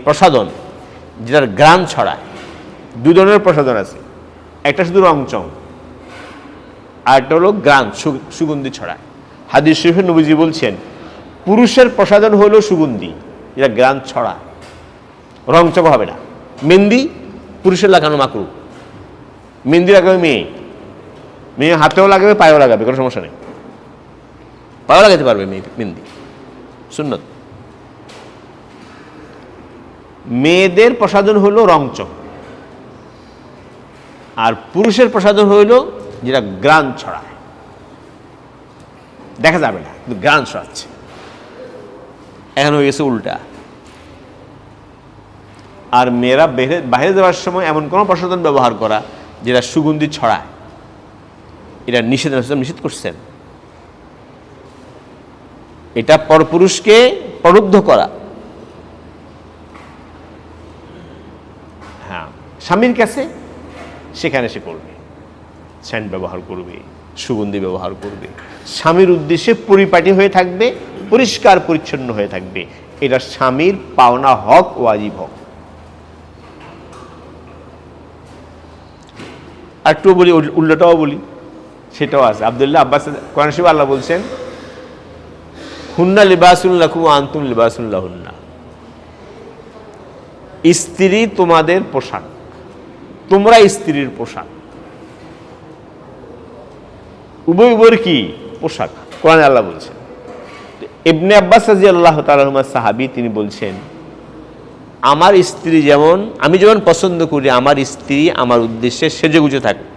প্রসাধন যেটার গ্রাম ছড়ায়। 2 ধরনের প্রসাধন আছে, একটা শুধু রংচং, আর একটা হলো গ্রাম, সুগন্ধি ছড়ায়। হাদিস শরীফে নবীজি বলছেন, পুরুষের প্রসাধন হলো সুগন্ধি, যেটা গ্রাম ছড়া, রংচং হবে না। মেহেন্দি পুরুষের লাগানো মাকরু, মেহেন্দি লাগাবে মেয়ে হাতেও লাগাবে, পায়েও লাগাবে, কোনো সমস্যা নেই, পায়েও লাগাতে পারবে মেহেন্দি, সুন্নত। মেয়েদের প্রসাধন হলো রংচং, আর পুরুষের প্রসাধন হইল যেটা গ্রান ছড়ায়, দেখা যাবে না কিন্তু গ্রান ছড়াচ্ছে। এখন হয়ে গেছে উল্টা। আর মেয়েরা বাইরে যাওয়ার সময় এমন কোনো প্রসাধন ব্যবহার করা যেটা সুগন্ধি ছড়ায়, এটা নিষেধ করছেন। এটা পরপুরুষকে প্রলুব্ধ করা। হ্যাঁ, স্বামীর কাছে সেখানে সে করবে, সেন্ট ব্যবহার করবে, সুগন্ধি ব্যবহার করবে, স্বামীর উদ্দেশ্যে পরিপাটি হয়ে থাকবে, পরিষ্কার পরিচ্ছন্ন হয়ে থাকবে। এটা স্বামীর পাওনা হক, ওয়াজিব হক। আর একটু বলি, উল্টোটাও বলি, সেটাও আছে। আব্দুল্লাহ আব্বাস কোরআন শরীফে আল্লাহ বলছেন, হুন্না লিবাসুল লাকুম ওয়া আনতুম লিবাসুল লাহুন্না। স্ত্রী তোমাদের পোশাক, তোমরা স্ত্রীর পোশাক। উভয় উভয়ের কি পোশাক, কোরআনে আল্লাহ বলছেন। ইবনে আব্বাস রাদিয়াল্লাহু তাআলা আনহু সাহাবী, তিনি বলছেন, আমার স্ত্রী যেমন, আমি যেমন পছন্দ করি আমার স্ত্রী আমার উদ্দেশ্যে সেজে গুজে থাকুক,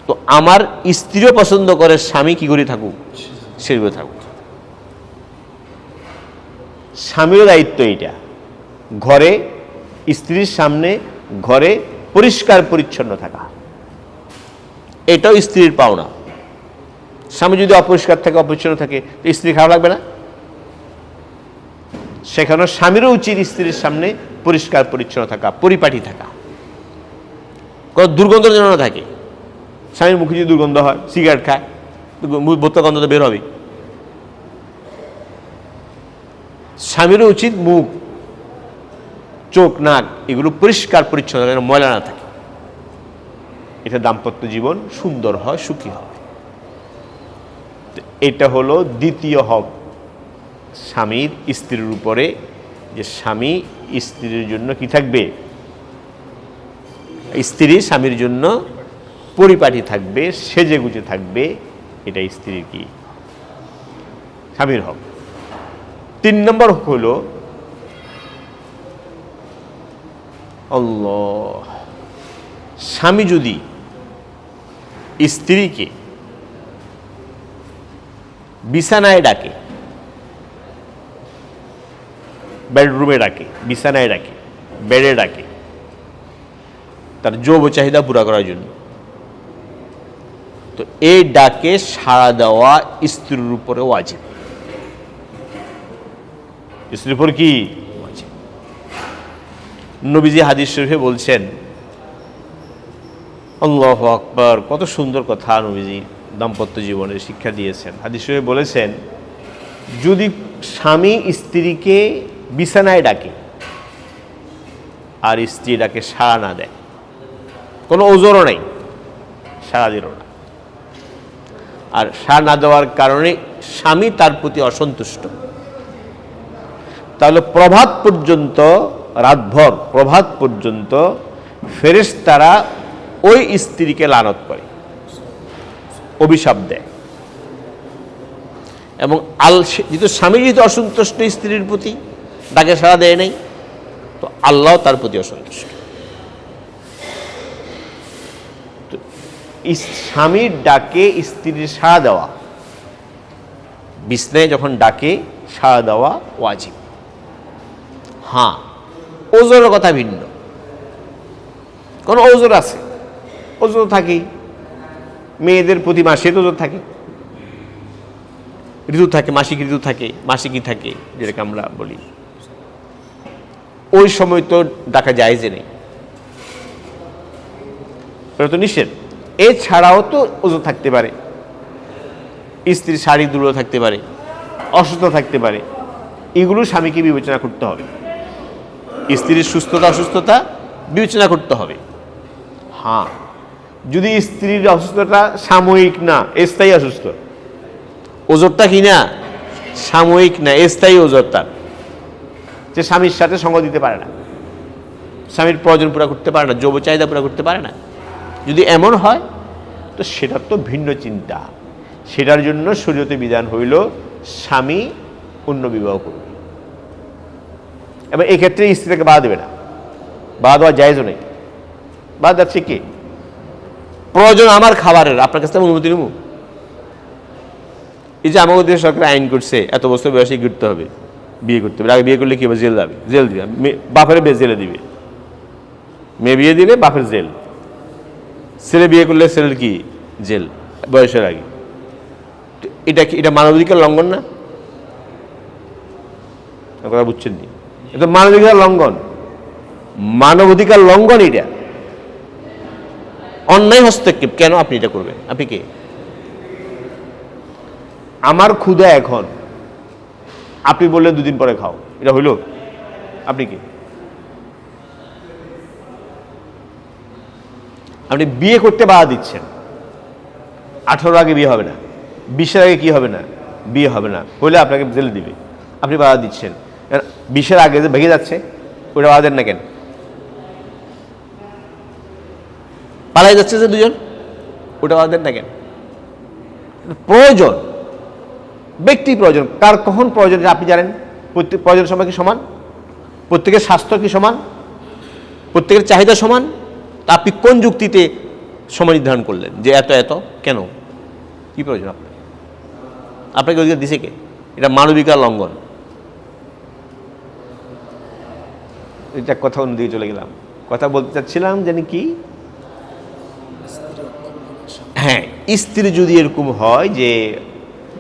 তো আমার স্ত্রীও পছন্দ করে স্বামী কি করে থাকুক, সেজে থাকুক। স্বামীর দায়িত্ব এটা, ঘরে স্ত্রীর সামনে ঘরে পরিষ্কার পরিচ্ছন্ন থাকা, এটাও স্ত্রীর পাওনা। স্বামী যদি অপরিষ্কার থাকে, অপরিচ্ছন্ন থাকে, তো স্ত্রী খারাপ লাগবে না? সেখানে স্বামীরও উচিত স্ত্রীর সামনে পরিষ্কার পরিচ্ছন্ন থাকা, পরিপাটি থাকা, কোনো দুর্গন্ধ যেন না থাকে। স্বামীর মুখে যদি দুর্গন্ধ হয়, সিগারেট খায়, বোতল গন্ধ তো বের হবে। স্বামীরও উচিত মুখ, চোখ, নাক এগুলো পরিষ্কার পরিচ্ছন্ন, যেন ময়লা না থাকে। এটা দাম্পত্য জীবন সুন্দর হয়, সুখী হয়। এটা হলো দ্বিতীয় হক স্বামীর স্ত্রীর উপরে, যে স্বামী স্ত্রীর জন্য কি থাকবে, স্ত্রী স্বামীর জন্য পরিপাটি থাকবে, সেজে গুজে থাকবে। এটা স্ত্রীর কি, স্বামীর হক। 3 নম্বর হক হলো আল্লাহ, স্বামী যদি স্ত্রীকে বিছানায় ডাকে, বেডরুমে ডাকে, বিছানায় ডাকে, বেডে ডাকে, তার যৌব চাহিদা পুরা করার জন্য, তো এই ডাকে সাড়া দেওয়া স্ত্রীর উপরে ওয়াজিব। স্ত্রীর উপর কি ওয়াজিব? নবীজি হাদিস শরীফে বলছেন, আল্লাহু আকবার, কত সুন্দর কথা নবীজি দাম্পত্য জীবনে শিক্ষা দিয়েছেন। হাদিস শরীফে বলেছেন, যদি স্বামী স্ত্রীকে বিছানায় ডাকে আর স্ত্রী ডাকে সাড়া না দেয়, কোনো ওজরও নেই, সাড়া দিল না, আর সাড়া না দেওয়ার কারণে স্বামী তার প্রতি অসন্তুষ্ট, তাহলে প্রভাত পর্যন্ত, রাতভর প্রভাত পর্যন্ত ফেরেশতারা ওই স্ত্রীকে লানত করে, অভিশাপ দেয়। এবং যেহেতু স্বামী যেহেতু অসন্তুষ্ট স্ত্রীর প্রতি, ডাকে সাড়া দেয় নাই, তো আল্লাহ তার প্রতি অসন্তুষ্ট। স্বামীর ডাকে স্ত্রীর সাড়া দেওয়া, বিছনায় যখন ডাকে সাড়া দেওয়া ওয়াজিব। হ্যাঁ, ওজোরের কথা ভিন্ন। কোন ওজোর আছে, ওজোর থাকেই, মেয়েদের প্রতি মাসে ওজোর থাকে, ঋতু থাকে, মাসিক ঋতু থাকে, মাসিকই থাকে যেটাকে আমরা বলি, ওই সময় তো ডাকা জায়েজে নেই, এটা তো নিষেধ। এছাড়াও তো ওজোর থাকতে পারে, স্ত্রীর শারীরিক দুর্বল থাকতে পারে, অসুস্থ থাকতে পারে, এগুলো স্বামীকে বিবেচনা করতে হবে। স্ত্রীর সুস্থতা অসুস্থতা বিবেচনা করতে হবে। হ্যাঁ, যদি স্ত্রীর অসুস্থতা সাময়িক না, স্থায়ী অসুস্থ, ওজরটা কি না সাময়িক না, স্থায়ী ওজর, তার যে স্বামীর সাথে সঙ্গ দিতে পারে না, স্বামীর প্রয়োজন পুরা করতে পারে না, যৌব চাহিদা পুরা করতে পারে না, যদি এমন হয় তো সেটা তো ভিন্ন চিন্তা। সেটার জন্য শরীয়তে বিধান হইল স্বামী অন্য বিবাহ করবে, এবং এক্ষেত্রে স্ত্রীকে বাধা দেবে না, বাধা দেওয়া জায়েজও নেই। বাধা যাচ্ছে কি, প্রয়োজন আমার খাবারের, আপনার কাছ থেকে অনুমতি নেব? এই যে আমাদের দেশে সরকার আইন করছে এত বছর বয়সে করতে হবে, বিয়ে করতে হবে, আগে বিয়ে করলে কি হবে, জেল যাবে, জেল দিবে, বাপের জেলে দিবে, মেয়ে বিয়ে দিলে বাপের জেল, ছেলে বিয়ে করলে ছেলের কি জেল বয়সের আগে। এটা কি, এটা মানবাধিকার লঙ্ঘন না? কথা বুঝছেন নি? এটা মানবাধিকার লঙ্ঘন, মানবাধিকার লঙ্ঘন, এটা অন্যায় হস্তক্ষেপ। কেন আপনি এটা করবেন? আপনি কে? আমার ক্ষুধা এখন, আপনি বললেন দুদিন পরে খাও, এটা হইল? আপনি কি? আপনি বিয়ে করতে বাধা দিচ্ছেন, 18 আগে বিয়ে হবে না, 20-এর আগে কি হবে না, বিয়ে হবে না, হইলে আপনাকে জেলে দিবে, আপনি বাধা দিচ্ছেন। 20-এর আগে যে ভেঙে যাচ্ছে, ওটা বাধা দেন না কেন? পালাই যাচ্ছে যে দুজন, ওটা বাধা দেন না কেন? প্রয়োজন, ব্যক্তি প্রয়োজন, কার কখন প্রয়োজন আপনি জানেন? প্রত্যেক প্রয়োজন সময় কি সমান? প্রত্যেকের স্বাস্থ্য কি সমান? প্রত্যেকের চাহিদা সমান? তা আপনি কোন যুক্তিতে সময় নির্ধারণ করলেন যে এত এত? কেন, কি প্রয়োজন আপনার? আপনাকে অধিকার দিছে কে? এটা মানবিকার লঙ্ঘন। এটা কথা অন্যদিকে চলে গেলাম। কথা বলতে চাচ্ছিলাম জানি কি, হ্যাঁ, স্ত্রী যদি এরকম হয় যে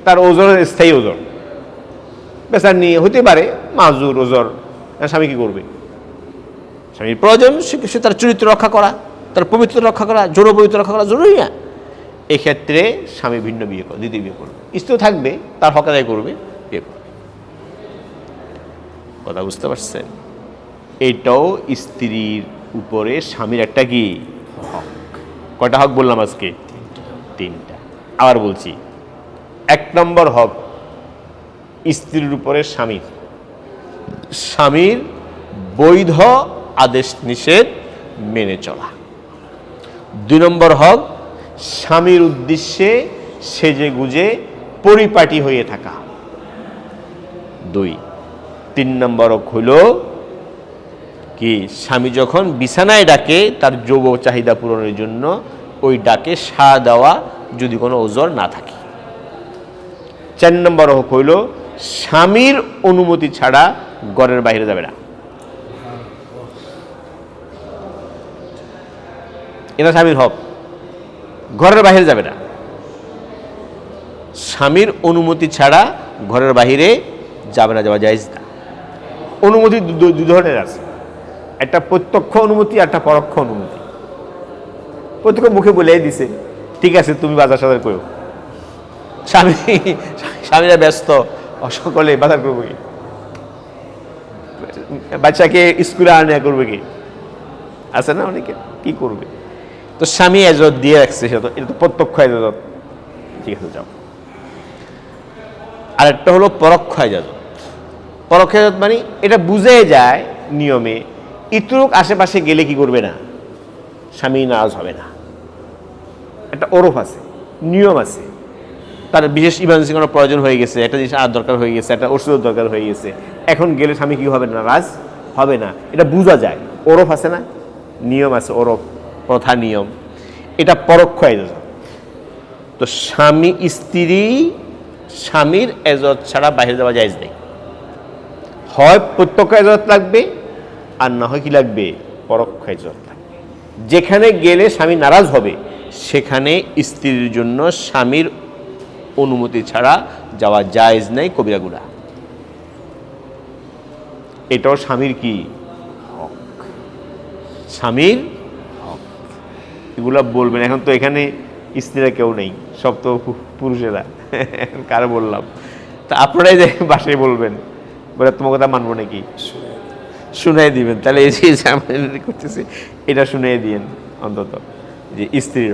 তার ওজর স্থায়ী ওজর, বেচার নিয়ে হতে পারে মাজুর ওজর, স্বামী কি করবে? স্বামীর প্রয়োজন সে তার চরিত্র রক্ষা করা, তার পবিত্র রক্ষা করা, জোর পবিত্র রক্ষা করা জরুরি না। এক্ষেত্রে স্বামী ভিন্ন বিয়ে করবে, দ্বিতীয় বিয়ে করবে, স্ত্রী থাকবে, তার হক আদায় করবে, বিয়ে করবে। কথা বুঝতে পারছেন? এটাও স্ত্রীর উপরে স্বামীর একটা কি হক। কয়টা হক বললাম আজকে? 3টা। আবার বলছি, 1 নম্বর হক স্ত্রীর উপরে স্বামীর, স্বামীর বৈধ আদেশ নিষেধ মেনে চলা। 2 নম্বর হক স্বামীর উদ্দেশ্যে সেজে গুজে পরিপাটি হয়ে থাকা। 2। 3 নম্বর হক হইল কি, স্বামী যখন বিছানায় ডাকে তার যৌব চাহিদা পূরণের জন্য ওই ডাকে সাড়া দেওয়া, যদি কোনো ওজর না থাকে। 4 নম্বর হক হইল স্বামীর অনুমতি ছাড়া ঘরের বাইরে যাবে না। এটা স্বামীর হক, ঘরের বাইরে যাবে না। স্বামীর অনুমতি ছাড়া ঘরের বাইরে যাবে না, যাওয়া জায়েজ না। অনুমতি 2 ধরনের আছে, একটা প্রত্যক্ষ অনুমতি, একটা পরোক্ষ অনুমতি। প্রত্যেক মুখে বলেই দিছে, ঠিক আছে তুমি বাজার সাজার করো। স্বামীরা ব্যস্ত, সকলে বাজার করবো কি, বাচ্চাকে স্কুলে আনা করবে কি, আছে না অনেকে, কি করবে? তো স্বামী এজত দিয়ে রাখছে, সেটা এটা তো প্রত্যক্ষ এজত, ঠিক আছে যাও। আরেকটা হলো পরোক্ষ এজত। পরোক্ষ এজত মানে এটা বুঝে যায় নিয়মে, ইতরুক আশেপাশে গেলে কি করবে না, স্বামী নারাজ হবে না। একটা ওরফ আছে, নিয়ম আছে, তার বিশেষ ইমার্জেন্সি কোনো প্রয়োজন হয়ে গেছে, একটা জিনিস আর দরকার হয়ে গেছে, একটা ওষুধের দরকার হয়ে গেছে, এখন গেলে স্বামী কি হবে না, নারাজ হবে না। এটা বোঝা যায়, ওরফ আছে না, নিয়ম আছে, ওরফ, প্রথা, নিয়ম। এটা পরোক্ষ এজত। তো স্বামী স্ত্রী স্বামীর এজত ছাড়া বাইরে যাওয়া জায়েজ নেই। হয় প্রত্যক্ষ এজত লাগবে, আর না হয় কি লাগবে, পরোক্ষ এজত লাগবে। যেখানে গেলে স্বামী নারাজ হবে সেখানে স্ত্রীর জন্য স্বামীর অনুমতি ছাড়া যাওয়া জায়েজ নেই, কবিরা গুনাহ। এটাও স্বামীর কি হক, স্বামীর হক। এগুলা বলবেন। এখন তো এখানে স্ত্রীরা কেউ নেই, সব তো পুরুষেরা, কারো বললাম। তা আপনারাই যে বাসায় বলবেন, বলে তোমার কথা মানবো নাকি, শুনাই দিবেন। তাহলে এই যে করতেছি এটা শুনিয়ে দিয়েন অন্তত, যে স্ত্রীর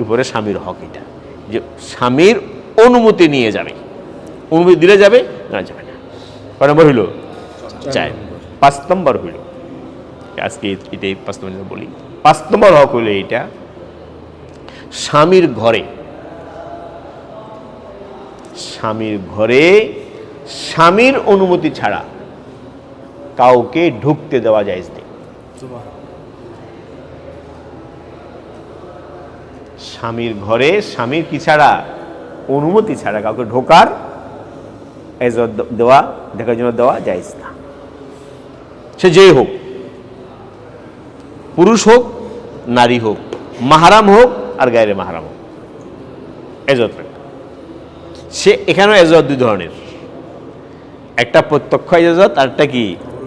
উপরে স্বামীর হক, এটা যে স্বামীর অনুমতি নিয়ে যাবে, অনুমতি দিলে যাবে, না যাবে না। কয় নম্বর হইল? 4। 5 নম্বর হইল, আজকে এটাই 5 নম্বর বলি। 5 নম্বর হক হইল এইটা, স্বামীর ঘরে, স্বামীর ঘরে স্বামীর অনুমতি ছাড়া কাউকে ঢুকতে দেওয়া জায়েজ নেই। স্বামীর ঘরে স্বামীর কি ছাড়া, অনুমতি ছাড়া কাউকে ঢোকার এজত দেওয়া, দেখার জন্য দেওয়া জায়েজ না। সে যেই হোক, পুরুষ হোক, নারী হোক, মাহরাম হোক আর গায়রে মাহরাম হোক, এজত রাখবে। সে এখানেও এজত 2 ধরনের, একটা প্রত্যক্ষ এজত আর একটা কি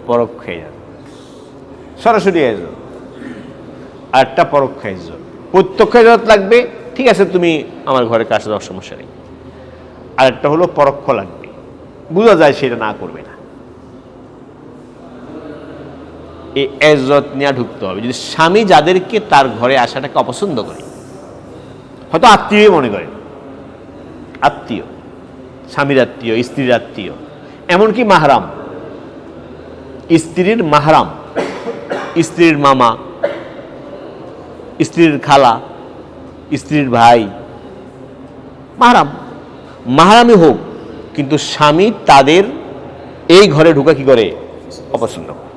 পরোক্ষ এজত। সরাসরি এজত আর একটা পরোক্ষ এজত। প্রত্যক্ষ এজত লাগবে, ঠিক আছে তুমি আমার ঘরে কাছে যাওয়ার সমস্যা নেই। আর একটা হলো পরোক্ষ লাগবে, বোঝা যায় সেটা না করবে না। এই এজত নিয়ে ঢুকতে হবে। যদি স্বামী যাদেরকে তার ঘরে আসাটাকে অপছন্দ করে, হয়তো আত্মীয় মনে করে, আত্মীয়, স্বামীর আত্মীয়, স্ত্রীর আত্মীয়, এমনকি মাহরাম, স্ত্রীর মাহরাম, স্ত্রীর মামা, স্ত্রীর খালা, স্ত্রীর ভাই, মাহরাম, মাহরামই হোক, কিন্তু স্বামী তাদের এই ঘরে ঢুকা কি করে, অপছন্দ করে।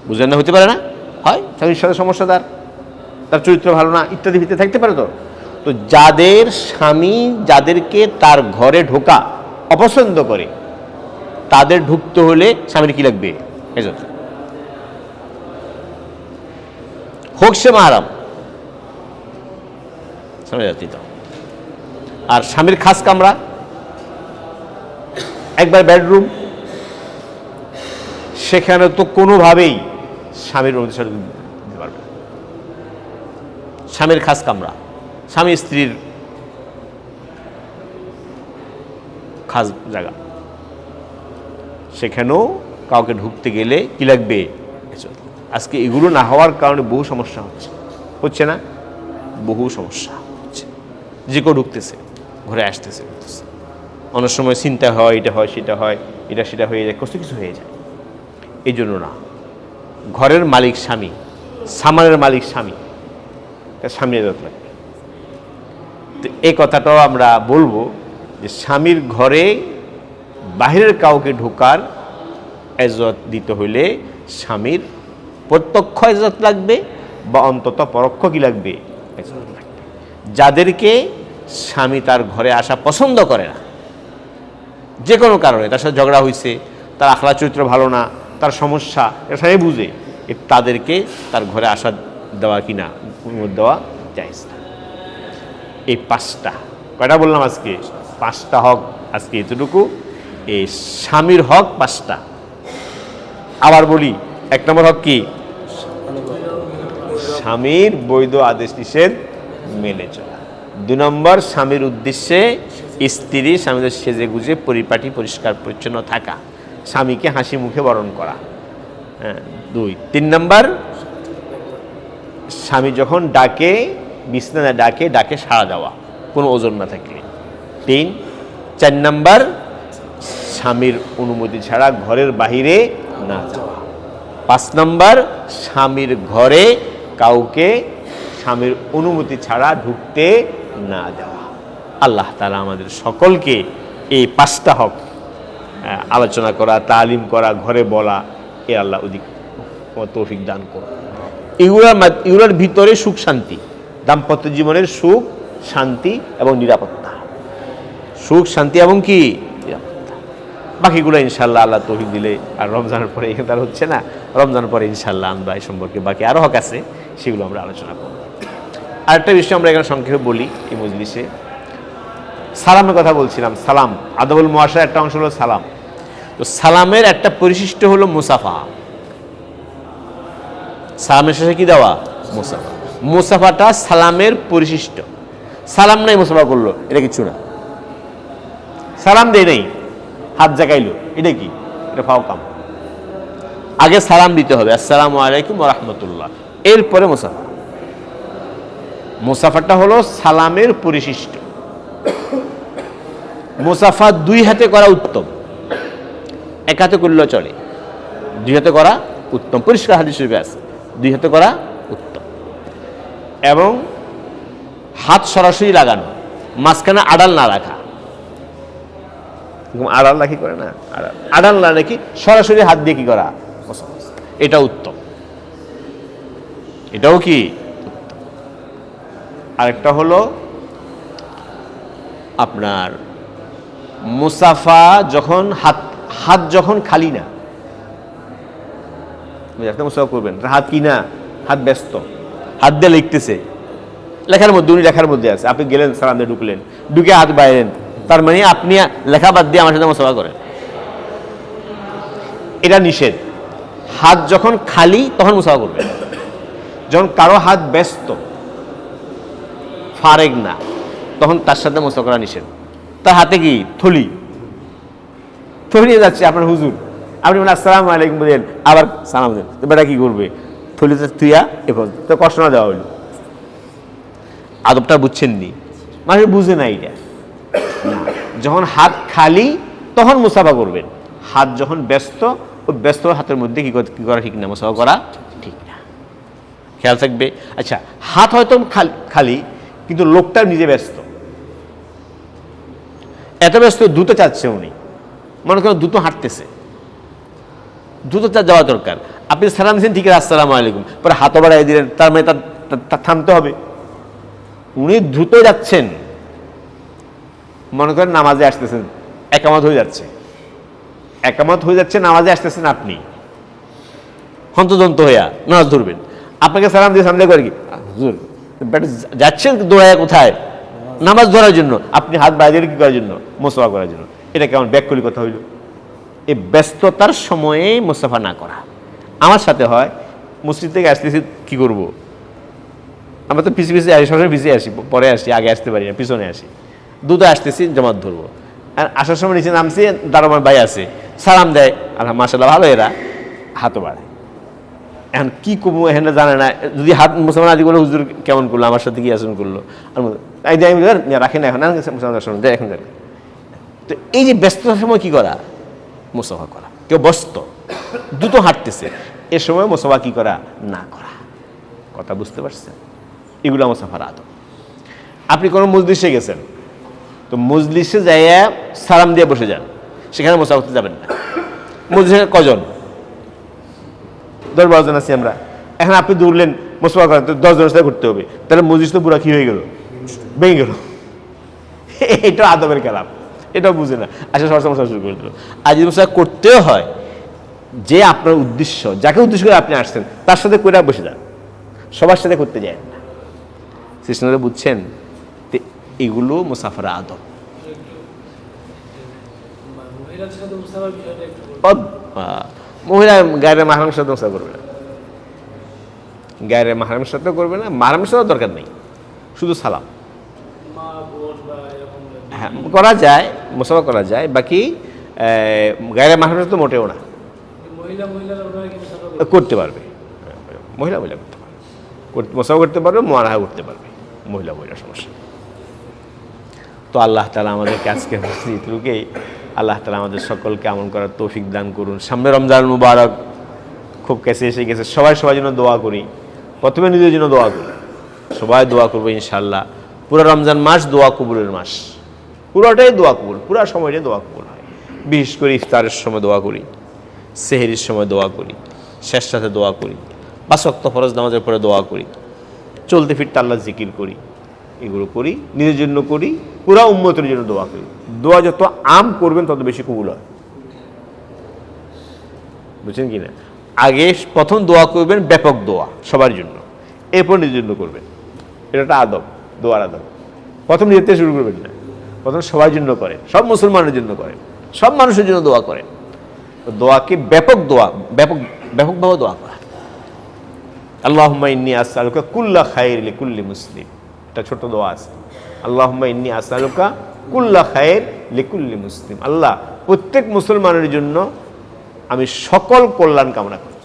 বুঝলেন না? হতে পারে না, হয় স্বামীর সাথে সমস্যা, তার চরিত্র ভালো না, ইত্যাদি ভিত্তি থাকতে পারে। তো যাদের স্বামী যাদেরকে তার ঘরে ঢোকা অপছন্দ করে, তাদের ঢুকতে হলে স্বামীর কি লাগবে, এজত। হোক সে মাহরাম, স্বামী জাতীয়। আর স্বামীর খাস কামরা, একবার বেডরুম, সেখানে তো কোনোভাবেই স্বামীর অনুমতি ছাড়া দিতে পারবে না। স্বামীর খাস কামরা, স্বামী স্ত্রীর খাস জায়গা, সেখানেও কাউকে ঢুকতে গেলে কি লাগবে, আজকে এগুলো না হওয়ার কারণে বহু সমস্যা হচ্ছে না, বহু সমস্যা হচ্ছে। যে কেউ ঢুকতেছে, ঘরে আসতেছে, অনেক সময় চিন্তা হয়, এটা হয় সেটা হয়, এটা সেটা হয়ে যায়, কষ্ট কিছু হয়ে যায়। এই জন্য না, ঘরের মালিক স্বামী, সামানের মালিক স্বামী, স্বামীর এজত লাগবে। তো এই কথাটাও আমরা বলবো যে স্বামীর ঘরে বাহিরের কাউকে ঢোকার এজত দিতে হইলে স্বামীর প্রত্যক্ষ এজত লাগবে, বা অন্তত পরোক্ষ কি লাগবে, এজত লাগবে। যাদেরকে স্বামী তার ঘরে আসা পছন্দ করে না, যে কোনো কারণে, তার সাথে ঝগড়া হয়েছে, তার আখলাক চরিত্র ভালো না, তার সমস্যা, এটা সবাই বুঝে, তাদেরকে তার ঘরে আসা দেওয়া কিনা দেওয়া জায়েজ না। এই 5টা, কয়টা বললাম আজকে, 5টা হক আজকে এতটুকু। এই স্বামীর হক 5টা। আবার বলি, 1 নম্বর হক কি, স্বামীর বৈধ আদেশ নিষেধ মেনে চলা। 2 নম্বর, স্বামীর উদ্দেশ্যে স্ত্রী স্বামীদের সেজে গুজে পরিপাটি পরিষ্কার পরিচ্ছন্ন থাকা, স্বামীকে হাসি মুখে বরণ করা। 2। 3 নম্বর, স্বামী যখন ডাকে, বিছানায় ডাকে সাড়া দেওয়া, কোনো ওজন না থাকলে। 3। 4 নম্বর, স্বামীর অনুমতি ছাড়া ঘরের বাহিরে না যাওয়া। 5 নম্বর, স্বামীর ঘরে কাউকে স্বামীর অনুমতি ছাড়া ঢুকতে না দেওয়া। আল্লাহ তাআলা আমাদের সকলকে এই 5টা হক আলোচনা করা, তালিম করা, ঘরে বলা, এ আল্লাহ অধিক তৌফিক দান করুন। এগুলোর ভিতরে সুখ শান্তি, দাম্পত্য জীবনের সুখ শান্তি এবং নিরাপত্তা। সুখ শান্তি এবং কি নিরাপত্তা। বাকিগুলো ইনশাল্লাহ আল্লাহ তৌফিক দিলে, আর রমজানের পরে এখানে তার হচ্ছে না, রমজানের পরে ইনশাল্লাহ আমরা এই সম্পর্কে বাকি আরও হক আছে, সেগুলো আমরা আলোচনা করব। আরেকটা বিষয় আমরা এখানে সংক্ষেপে বলি এই মজলিসে, সালামের কথা বলছিলাম। সালাম আদবুল মুআশারার একটা অংশ হলো সালাম। তো সালামের একটা পরিশিষ্ট হলো মুসাফা। সালামের শেষে কি দেওয়া? মুসাফা। মুসাফাটা সালামের পরিশিষ্ট। সালাম নাই মুসাফা করলো, এটা কিছু না। সালাম দেয় নাই, হাত জাগাইলো, এটা কি? এটা ফাও কাম। আগে সালাম দিতে হবে, আসসালামু আলাইকুম ওয়া রাহমাতুল্লাহ, এরপরে মুসাফা। মুসাফাটা হলো সালামের পরিশিষ্ট। মুসাফা 2 হাতে করা উত্তম, 1 হাতে করলেও চলে। 2 হাতে করা উত্তম, পরিষ্কার হাদিস শরীফে আছে 2 হাতে করা উত্তম। এবং হাত সরাসরি লাগানো, মাঝখানে আড়াল না রাখা। আড়াল রাখি করে না, আড়াল না রেখে সরাসরি হাত দিয়ে কি করা, এটা উত্তম। এটাও কি উত্তম। আরেকটা হলো আপনার মুসাফা যখন হাত যখন খালি না, মুসাফা করবেন, হাত কি না, হাত ব্যস্ত, হাত দিয়ে লিখতেছে, লেখার মধ্যে, উনি লেখার মধ্যে আছে, আপনি গেলেন সালাম দিয়ে ঢুকলেন, ঢুকে হাত বাইরেন, তার মানে আপনি লেখা বাদ দিয়ে আমার সাথে মুসাফা করেন, এটা নিষেধ। হাত যখন খালি তখন মুসাফা করবেন। যখন কারো হাত ব্যস্ত, ফারেগ না, তখন তার সাথে মুসাফা করা নিষেধ। তার হাতে কি থলি নিয়ে যাচ্ছে আপনার হুজুর, আপনি বলেন আসসালামু আলাইকুম বলেন, আবার সালাম দেন, তো বেটা কি করবে? থলিতে থুইয়া এরপর তো কষ্ট না দেওয়া হইল। আদবটা বুঝছেন নি, মানুষ বুঝে না এটা। যখন হাত খালি তখন মুসাফা করবেন, হাত যখন ব্যস্ত, ওই ব্যস্ত হাতের মধ্যে কি করা ঠিক না, মুসাফা করা ঠিক না, খেয়াল থাকবে। আচ্ছা, হাত হয়তো খালি কিন্তু লোকটা নিজে ব্যস্ত, এত ব্যস্ত দ্রুত চাচ্ছে উনি, মনে করেন দ্রুত হাঁটতেছে, দ্রুত যাওয়া দরকার। আপনি সালাম দিয়েছেন ঠিক আছে, আসসালামু আলাইকুম, পরে হাতও বাড়াই দিলেন, তার মানে তার থামতে হবে। উনি দ্রুত যাচ্ছেন, মনে করেন নামাজে আসতেছেন, একামত হয়ে যাচ্ছে, নামাজে আসতেছেন, আপনি হন্তদন্ত হইয়া নামাজ ধরবেন, আপনাকে সালাম দিয়ে সামনে করে কি যাচ্ছেন দৌড়ায় কোথায়? নামাজ ধরার জন্য। আপনি হাত বাইরে কি করার জন্য? মুসাফা করার জন্য। এটা কেমন ব্যাককলি কথা হইল? এই ব্যস্ততার সময়ে মুসাফা না করা। আমার সাথে হয়, মসজিদ থেকে আসতেছি, কি করব? আমরা তো পিছিয়ে আসি, সবসময় পিছিয়ে আসি, পরে আসি, আগে আসতে পারি না, পিছনে আসি। দুটো আসতেছি, জামাত ধরবো, আর আসার সময় নিচে নামছি, দারোয়ান ভাই আছে, সালাম দেয়, আল্লাহ মাশাআল্লাহ ভালো, এরা হাতও বাড়ায়। এখন কি করবো এখানে জানে না, যদি হাত মুসলমান আদি করলো, হুজুর কেমন করলো, আমার সাথে কি আচরণ করলো, আর রাখেন এখন এখন যান। তো এই যে ব্যস্ততার সময় কি করা? মুসাফা করা। কেউ ব্যস্ত, দ্রুত হাঁটতেছে, এ সময় মুসাফা কি করা? না করা। কথা বুঝতে পারছেন? এগুলো মুসাফার আদব। আপনি কোনো মজলিসে গেছেন, তো মজলিসে যাইয়া সালাম দিয়ে বসে যান, সেখানে মুসাফা করতে যাবেন না। মজলিসে কজন? 10-12 জন আছি আমরা, এখন আপনি দৌড়লেন মুসাফা করেন, তো 10 জনের সাথে করতে হবে, তাহলে মজলিস তো পুরা কি হয়ে গেল, ভেঙে গেল। এটা আদবের কালাম, এটাও বুঝে না, আসলে সরসা মুসাফা শুরু করে দিল। আর যদি মুসাফা করতেও হয়, যে আপনার উদ্দেশ্য, যাকে উদ্দেশ্য করে আপনি আসছেন, তার সাথে করে বসে যান, সবার সাথে করতে যায় না। সিস্টেমটা বুঝছেন? এগুলো মুসাফার আদব। মহিলা গায়ের মাহরামের সাথে মুসাফা করবে না, গায়ের মাহরামের সাথেও করবে না, মাহরামের সাথেও দরকার নেই, শুধু সালাম। হ্যাঁ করা যায়, মুসাফা করা যায়, বাকি গায়ের মাহরামের সাথে মোটেও না। করতে পারবে, মহিলা মহিলা করতে পারবে, মুসাফা করতে পারবে, মোয়ারাহা করতে পারবে, মহিলা মহিলা সমস্যা। তো আল্লাহ তাআলা আমাদেরকে আজকে মসজিদরুকেই আল্লাহ তাআলা আমাদের সকলকে আমল করার তৌফিক দান করুন। সামনে রমজান মুবারক খুব কাছে এসে গেছে, সবাই সবার জন্য দোয়া করি। প্রথমে নিজের জন্য দোয়া করি, সবাই দোয়া করবো ইনশাআল্লাহ। পুরো রমজান মাস দোয়া কবুলের মাস, পুরোটাই দোয়া কবুল, পুরো সময়টাই দোয়া কবুল হয়। বিশেষ করে ইফতারের সময় দোয়া করি, সেহরির সময় দোয়া করি, শেষ রাতে দোয়া করি, 5 ওয়াক্ত ফরজ নামাজের পরে দোয়া করি, চলতে ফিরতে আল্লাহ জিকির করি, এগুলো করি, নিজের জন্য করি, পুরা উম্মতের জন্য দোয়া করি। দোয়া যত আম করবেন তত বেশি কবুল হয়, বুঝছেন কি না? আগে প্রথম দোয়া করবেন ব্যাপক দোয়া সবার জন্য, এরপর নিজের জন্য করবেন। এটা একটা আদব, দোয়ার আদব। প্রথম নিজের থেকে শুরু করবেন না, প্রথম সবার জন্য করেন, সব মুসলমানের জন্য করেন, সব মানুষের জন্য দোয়া করেন। দোয়াকে ব্যাপক দোয়া, ব্যাপকভাবে দোয়া করা। আল্লাহুম্মা ইন্নী আসআলুকা কুল্লা খায়র লিকুল্লি মুসলিম, একটা ছোট দোয়া আছে। আল্লাহুম্মা ইন্নী আসআলুকা কুল্লা খায়র লিকুল্লি মুসলিম, আল্লাহ প্রত্যেক মুসলমানের জন্য আমি সকল কল্যাণ কামনা করি।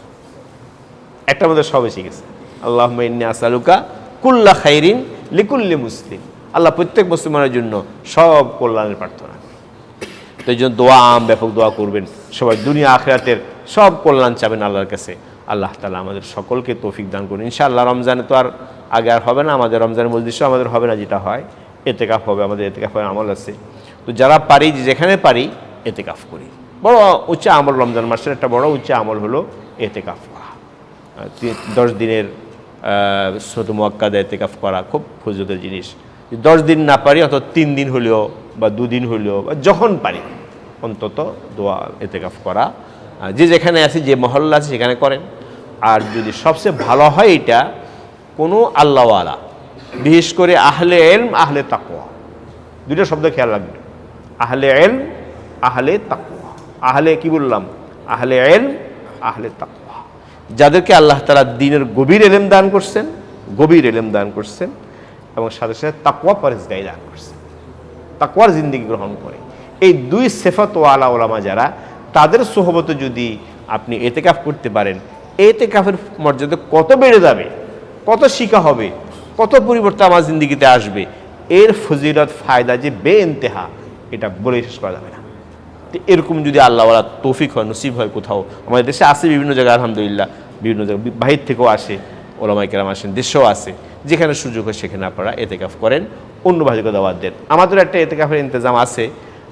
একটা আমাদের সব এসে গেছে, আল্লাহুম্মা ইন্নী আসআলুকা কুল্লা খায়রিন লিকুল্লি মুসলিম, আল্লাহ প্রত্যেক মুসলমানের জন্য সব কল্যাণের প্রার্থনা। তো এই জন্য দোয়া আম ব্যাপক দোয়া করবেন, সবাই দুনিয়া আখিরাতের সব কল্যাণ চাবেন আল্লাহর কাছে। আল্লাহ তাআলা আমাদের সকলকে তৌফিক দান করুন ইনশাআল্লাহ। রমজানে তো আর আগে আর হবে না, আমাদের রমজানের মজলিসও আমাদের হবে না, যেটা হয় এতেকাফ হবে, আমাদের এতেকাফের আমল আছে। তো যারা পারি, যেখানে পারি এতেকাফ করি। বড় উচ্চ আমল, রমজান মাসের একটা বড় উচ্চ আমল হলো এতেকাফ করা। 10 দিনের সুন্নত মুআক্কাদা এতেকাফ করা খুব ফজিলতের জিনিস। 10 দিন না পারি অত 3 দিন হলেও বা 2 দিন হলেও বা যখন পারি অন্তত দোয়া এতেকাফ করা। যে যেখানে আছে, যে মহল্লা আছে সেখানে করেন। আর যদি সবচেয়ে ভালো হয় এটা কোনো আল্লাহওয়ালা, বিশেষ করে আহলে ইলম আহলে তাকওয়া, দুটো শব্দ খেয়াল রাখবেন, আহলে ইলম আহলে তাকওয়া। আহলে কি বললাম? আহলে ইলম আহলে তাকওয়া, যাদেরকে আল্লাহ তাআলা দ্বীনের গভীর ইলম দান করছেন, গভীর ইলম দান করছেন এবং সাথে সাথে তাকওয়া পরহেজগারি দান করছেন, তাকওয়ার জিন্দেগি গ্রহণ করে। এই 2 সিফাতওয়ালা ওলামা যারা, তাদের সোহবতে যদি আপনি এতেকাফ করতে পারেন, এতেকাফের মর্যাদা কত বেড়ে যাবে, কত শিক্ষা হবে, কত পরিবর্তন আমার জিন্দেগিতে আসবে, এর ফজিলত ফায়দা যে বেইন্তেহা, এটা বলে শেষ করা যাবে না। তো এরকম যদি আল্লাহওয়ালা তৌফিক হয়, নসিব হয়, কোথাও আমাদের দেশে আসে, বিভিন্ন জায়গায় আলহামদুলিল্লাহ, বিভিন্ন জায়গায় বাহির থেকেও আসে, ওলামায়ে কেরাম আসেন, দেশেও আসে, যেখানে সুযোগ হয় সেখানে আপনারা এতেকাফ করেন, অন্য ভাইকে দাওয়াত দেন। আমাদের একটা এতেকাফের ইন্তজাম আছে,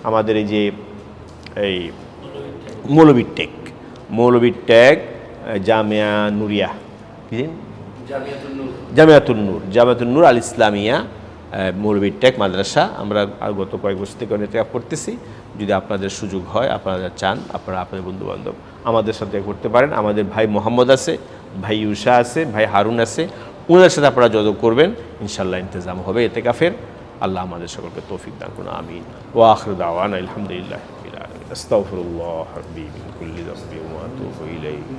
আমাদের এই যে এই মৌলবীর টেক জামিয়া নুরিয়া, কি জামিয়াতুন নূর আল ইসলামিয়া মৌলবীর টেক মাদ্রাসা, আমরা গত কয়েক বছর থেকে এতেকাফ করতেছি। যদি আপনাদের সুযোগ হয়, আপনারা চান, আপনারা আপনাদের বন্ধুবান্ধব আমাদের সাথে করতে পারেন। আমাদের ভাই মোহাম্মদ আছে, ভাই ইউসা আছে, ভাই হারুন আছে, ওনাদের সাথে আপনারা যোগাযোগ করবেন, ইনশাআল্লাহ ইন্তজাম হবে এতেকাফের। আল্লাহ আমাদের সকলকে তৌফিক দান করুন, আমিন। ওয়া আখিরু দাওয়ানা আলহামদুলিল্লাহি রাব্বিল আলামিন। আস্তাগফিরুল্লাহ রাব্বি মিন কুল্লি যামবি ওয়া আতুবু ইলাইহি।